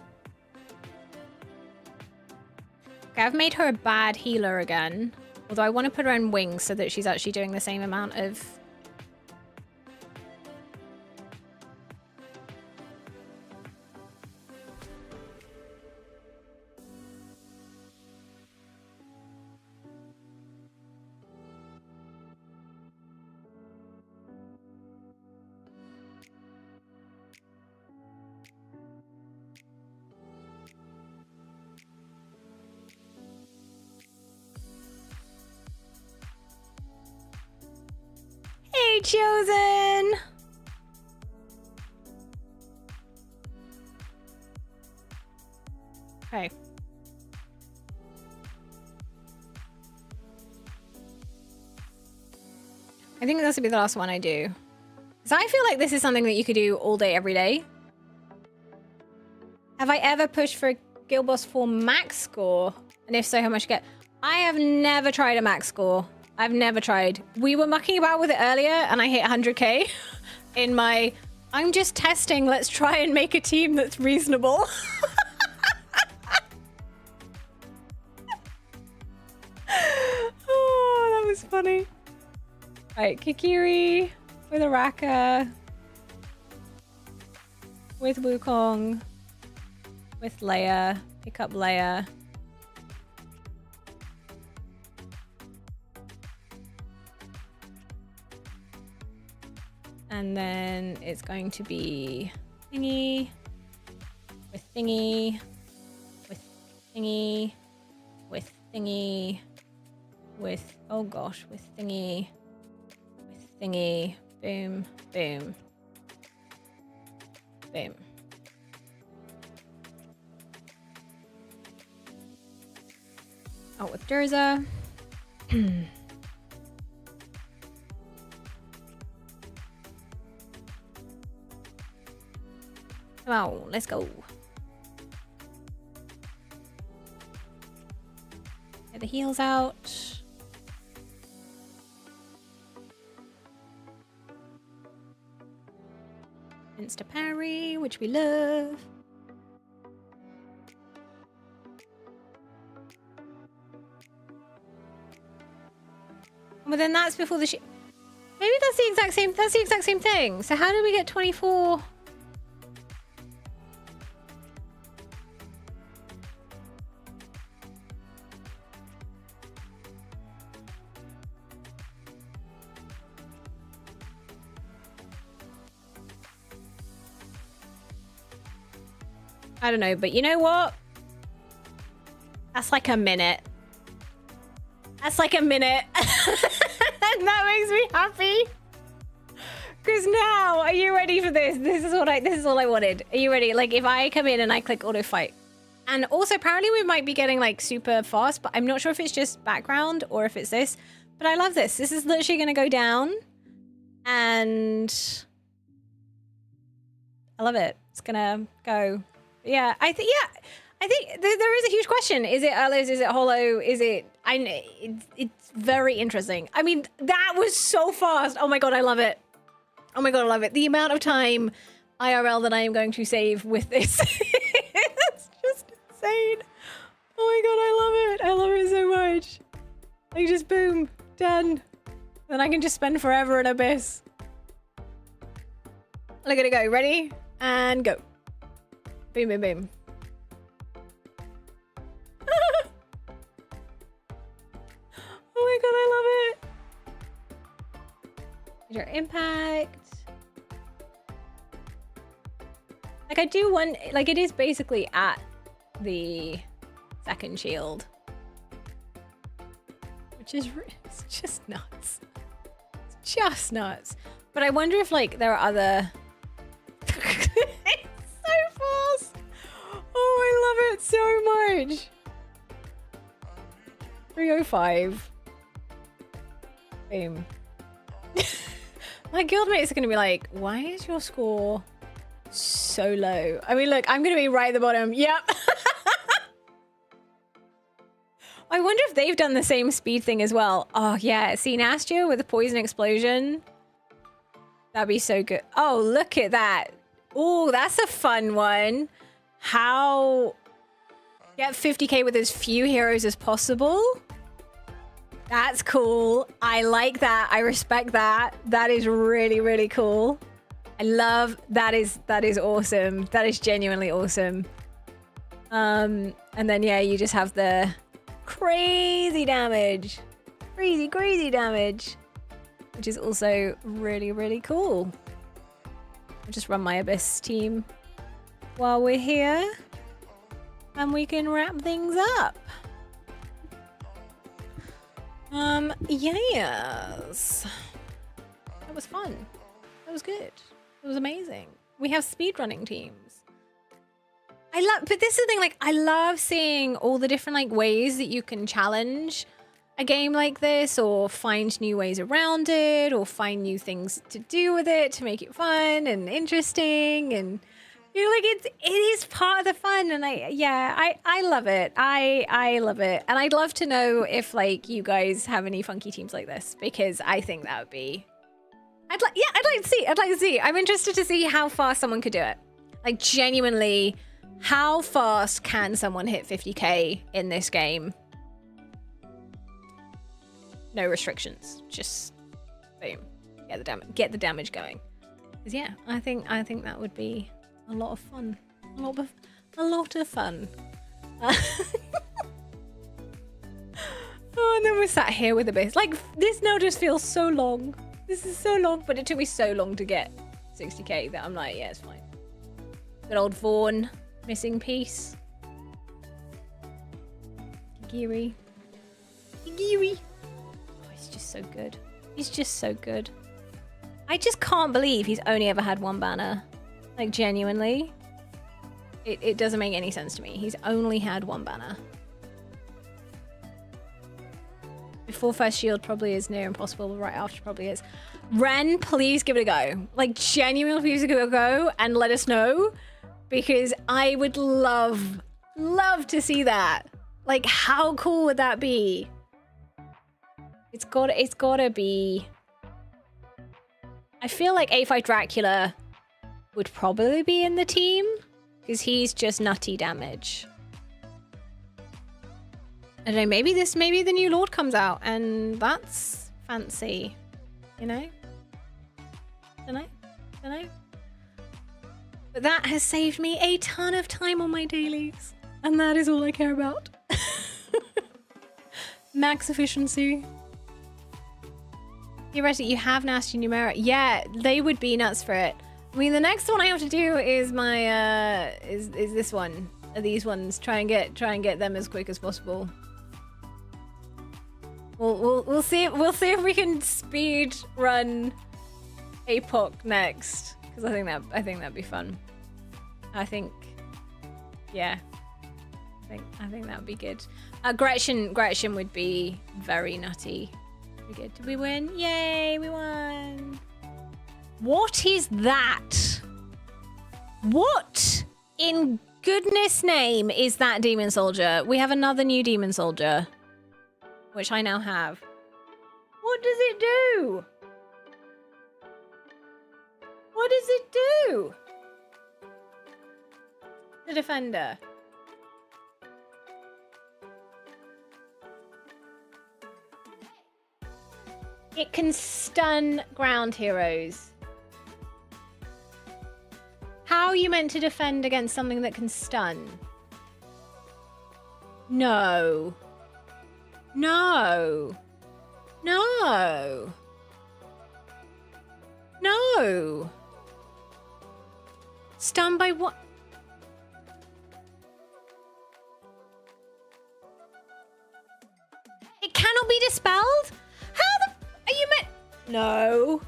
Okay, I've made her a bad healer again. Although I want to put her in wings so that she's actually doing the same amount of... Hey, Chosen! Okay. I think this will be the last one I do. Because I feel like this is something that you could do all day, every day. Have I ever pushed for a Guild Boss 4 max score? And if so, how much you get? I have never tried a max score. I've never tried. We were mucking about with it earlier and I hit 100k in my, I'm just testing, let's try and make a team that's reasonable. Oh, that was funny. All right, Kikiri with Araka, with Wukong, with Leia, pick up Leia. And then it's going to be thingy, with thingy, with thingy, with thingy, with, oh gosh, with thingy, boom, boom, boom. Oh, with Durza. Come on, let's go. Get the heels out. Insta parry, which we love. Well, then that's before the maybe that's the exact same. That's the exact same thing. So how did we get 24? I don't know, but you know what? That's like a minute. That's like a minute. And that makes me happy. Because now, are you ready for this? This is all I wanted. Are you ready? Like, if I come in and I click auto fight. And also, apparently we might be getting, like, super fast, but I'm not sure if it's just background or if it's this. But I love this. This is literally going to go down. And I love it. It's going to go. Yeah, I think there is a huge question. Is it Erlos? Is it Holo? Is it... It's very interesting. I mean, that was so fast. Oh my God, I love it. Oh my God, I love it. The amount of time IRL that I am going to save with this. It's just insane. Oh my God, I love it. I love it so much. Like, just boom, done. Then I can just spend forever in Abyss. Look at it go. Ready? And go. Boom, boom, boom. Oh my God, I love it. Your impact. Like, I do want, like, it is basically at the second shield. Which is, it's just nuts. It's just nuts. But I wonder if, like, there are other... It's so fast. Oh, I love it so much. 305. Boom. My guildmates are going to be like, why is your score so low? I mean, look, I'm going to be right at the bottom. Yep. I wonder if they've done the same speed thing as well. Oh, yeah. See, Nastia with the poison explosion. That'd be so good. Oh, look at that. Oh, that's a fun one. How... Get 50k with as few heroes as possible. That's cool. I like that. I respect that. That is really, really cool. I love that is awesome. That is genuinely awesome. And then yeah, you just have the crazy damage. Crazy damage. Which is also really, really cool. I'll just run my Abyss team while we're here. And we can wrap things up. Yes. That was fun. That was good. It was amazing. We have speedrunning teams. But this is the thing, like, I love seeing all the different, like, ways that you can challenge a game like this, or find new ways around it, or find new things to do with it to make it fun and interesting, and you know, like, it is part of the fun, and I love it. I love it, and I'd love to know if, like, you guys have any funky teams like this, because I think that would be. I'd like to see. I'm interested to see how fast someone could do it. Like, genuinely, how fast can someone hit 50k in this game? No restrictions, just boom, get the damage going. 'Cause yeah, I think that would be a lot of fun. A lot of fun. Oh, and then we're sat here with the base. Like, this now just feels so long. This is so long, but it took me so long to get 60k that I'm like, yeah, it's fine. Good old Vaughn, missing piece. Giri. Oh, he's just so good. He's just so good. I just can't believe he's only ever had one banner. Like, genuinely. It doesn't make any sense to me. He's only had one banner. Before first shield probably is near impossible, but right after probably is. Ren, please give it a go. Like, genuinely, please give it a go and let us know, because I would love to see that. Like, how cool would that be? It's gotta be. I feel like A5 Dracula would probably be in the team, because he's just nutty damage. I don't know, maybe the new Lord comes out and that's fancy, you know? Don't know. But that has saved me a ton of time on my dailies, and that is all I care about. Max efficiency. Theoretically, you have nasty numeric. Yeah, they would be nuts for it. I mean, the next one I have to do is my is this one. These ones. Try and get them as quick as possible. We'll see if we can speed run APOC next, because I think that'd be fun. I think, yeah, I think that'd be good. Gretchen would be very nutty. We good. Did we win? Yay, we won. What is that? What in goodness name is that demon soldier? We have another new demon soldier, which I now have. What does it do? What does it do? The defender. It can stun ground heroes. How are you meant to defend against something that can stun? No. No. No. No. Stun by what? It cannot be dispelled? How the are you meant? No.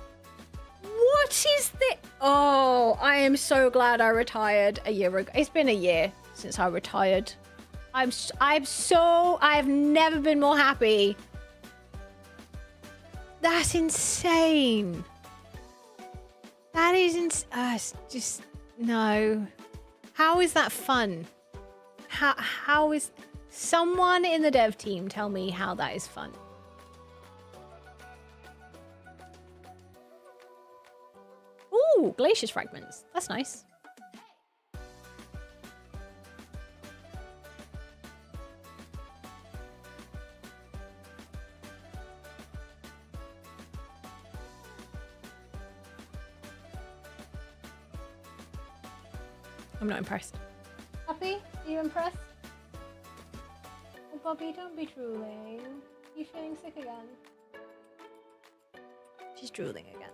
What is this? Oh, I am so glad I retired a year ago. It's been a year since I retired. I've never been more happy. That's insane. That is just no. How is that fun? How is someone in the dev team tell me how that is fun? Ooh, glacier fragments. That's nice. I'm not impressed. Poppy, are you impressed? Oh, Poppy, don't be drooling. You feeling sick again? She's drooling again.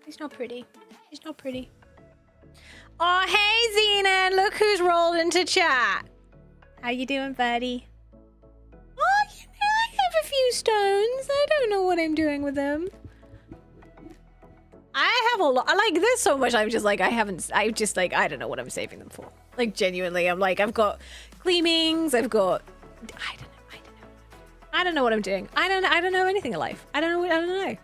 He's not pretty. He's not pretty. Oh, hey, Xena! Look who's rolled into chat. How you doing, buddy? Oh, you know, I have a few stones. I don't know what I'm doing with them. I have a lot. Like, there's so much I'm just like, I don't know what I'm saving them for. Like, genuinely, I'm like, I've got gleamings. I've got, I don't know what I'm doing. I don't know anything in life. I don't know.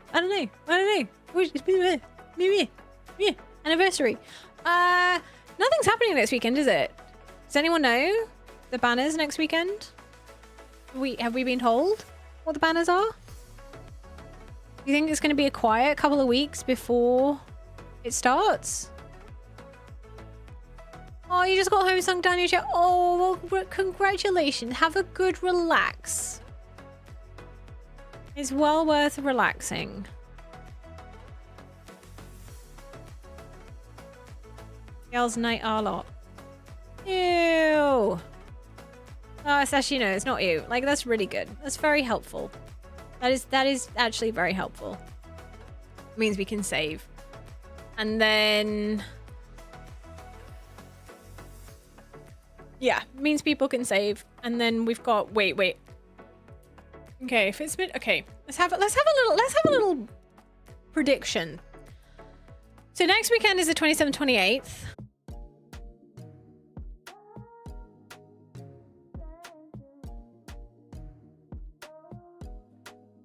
Anniversary. Nothing's happening next weekend, is it? Does anyone know the banners next weekend? Have we been told what the banners are? You think it's going to be a quiet couple of weeks before it starts? Oh, you just got home, sunk down your chair. Oh, well, congratulations. Have a good relax. It's well worth relaxing. Girls' night a lot. Ew. Oh, it's actually, no, it's not you. Like, that's really good. That's very helpful. That is actually very helpful. It means we can save. And then... yeah, means people can save. And then we've got... Wait. Okay, if it's been... Okay, let's have a little prediction. So next weekend is the 27th, 28th.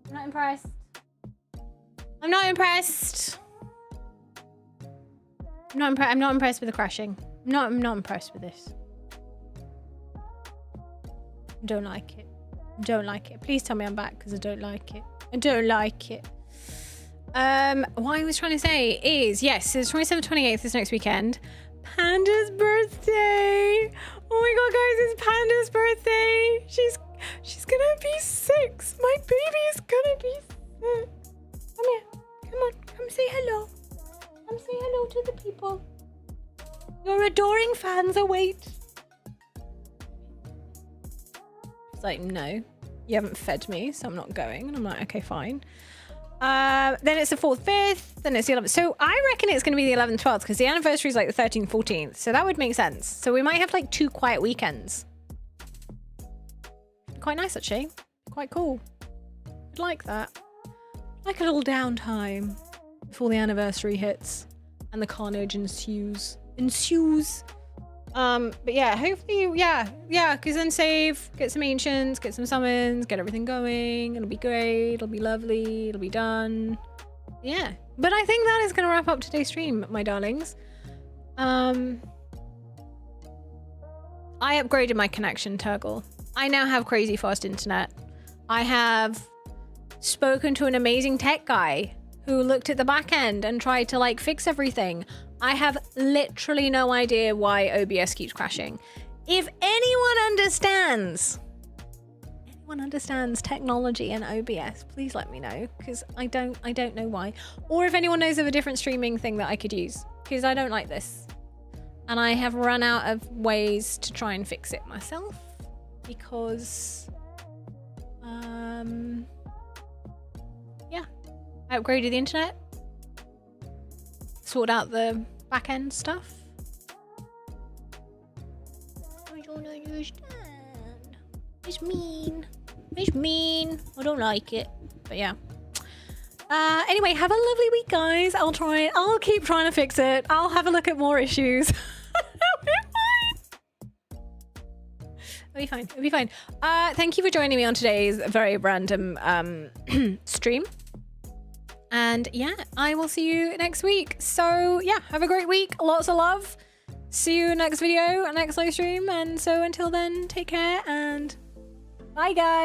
I'm not impressed. I'm not impressed. I'm not impressed with the crashing. I'm not impressed with this. I don't like it. I don't like it. Please tell me I'm back because I don't like it. I don't like it. What I was trying to say is, yes, so the 27th, 28th is next weekend. Panda's birthday. Oh my god, guys, it's Panda's birthday. She's gonna be 6. My baby is gonna be 6. Come here. Come on. Come say hello. Come say hello to the people. Your adoring fans await. It's like, no, you haven't fed me, so I'm not going. And I'm like, okay, fine. Then it's the 4th, 5th, then it's the 11th. So I reckon it's going to be the 11th, 12th, because the anniversary is like the 13th, 14th. So that would make sense. So we might have like 2 quiet weekends. Quite nice, actually. Quite cool. I'd like that. Like a little downtime. before the anniversary hits and the carnage ensues. But yeah, hopefully, yeah, because then save, get some ancients, get some summons, get everything going. It'll be great. It'll be lovely. It'll be done. Yeah, but I think that is going to wrap up today's stream, my darlings. I upgraded my connection, Turgle. I now have crazy fast internet. I have spoken to an amazing tech guy who looked at the back end and tried to like fix everything. I have literally no idea why OBS keeps crashing. If anyone understands technology and OBS, please let me know, because I don't know why. Or if anyone knows of a different streaming thing that I could use, because I don't like this. And I have run out of ways to try and fix it myself, because yeah, I upgraded the internet, sort out the back end stuff. I don't understand. It's mean. It's mean. I don't like it. But yeah. Anyway, have a lovely week, guys. I'll keep trying to fix it. I'll have a look at more issues. It'll be fine. It'll be fine. Thank you for joining me on today's very random stream. And yeah, I will see you next week. So yeah, have a great week. Lots of love. See you next video, next live stream. And so until then, take care and bye, guys.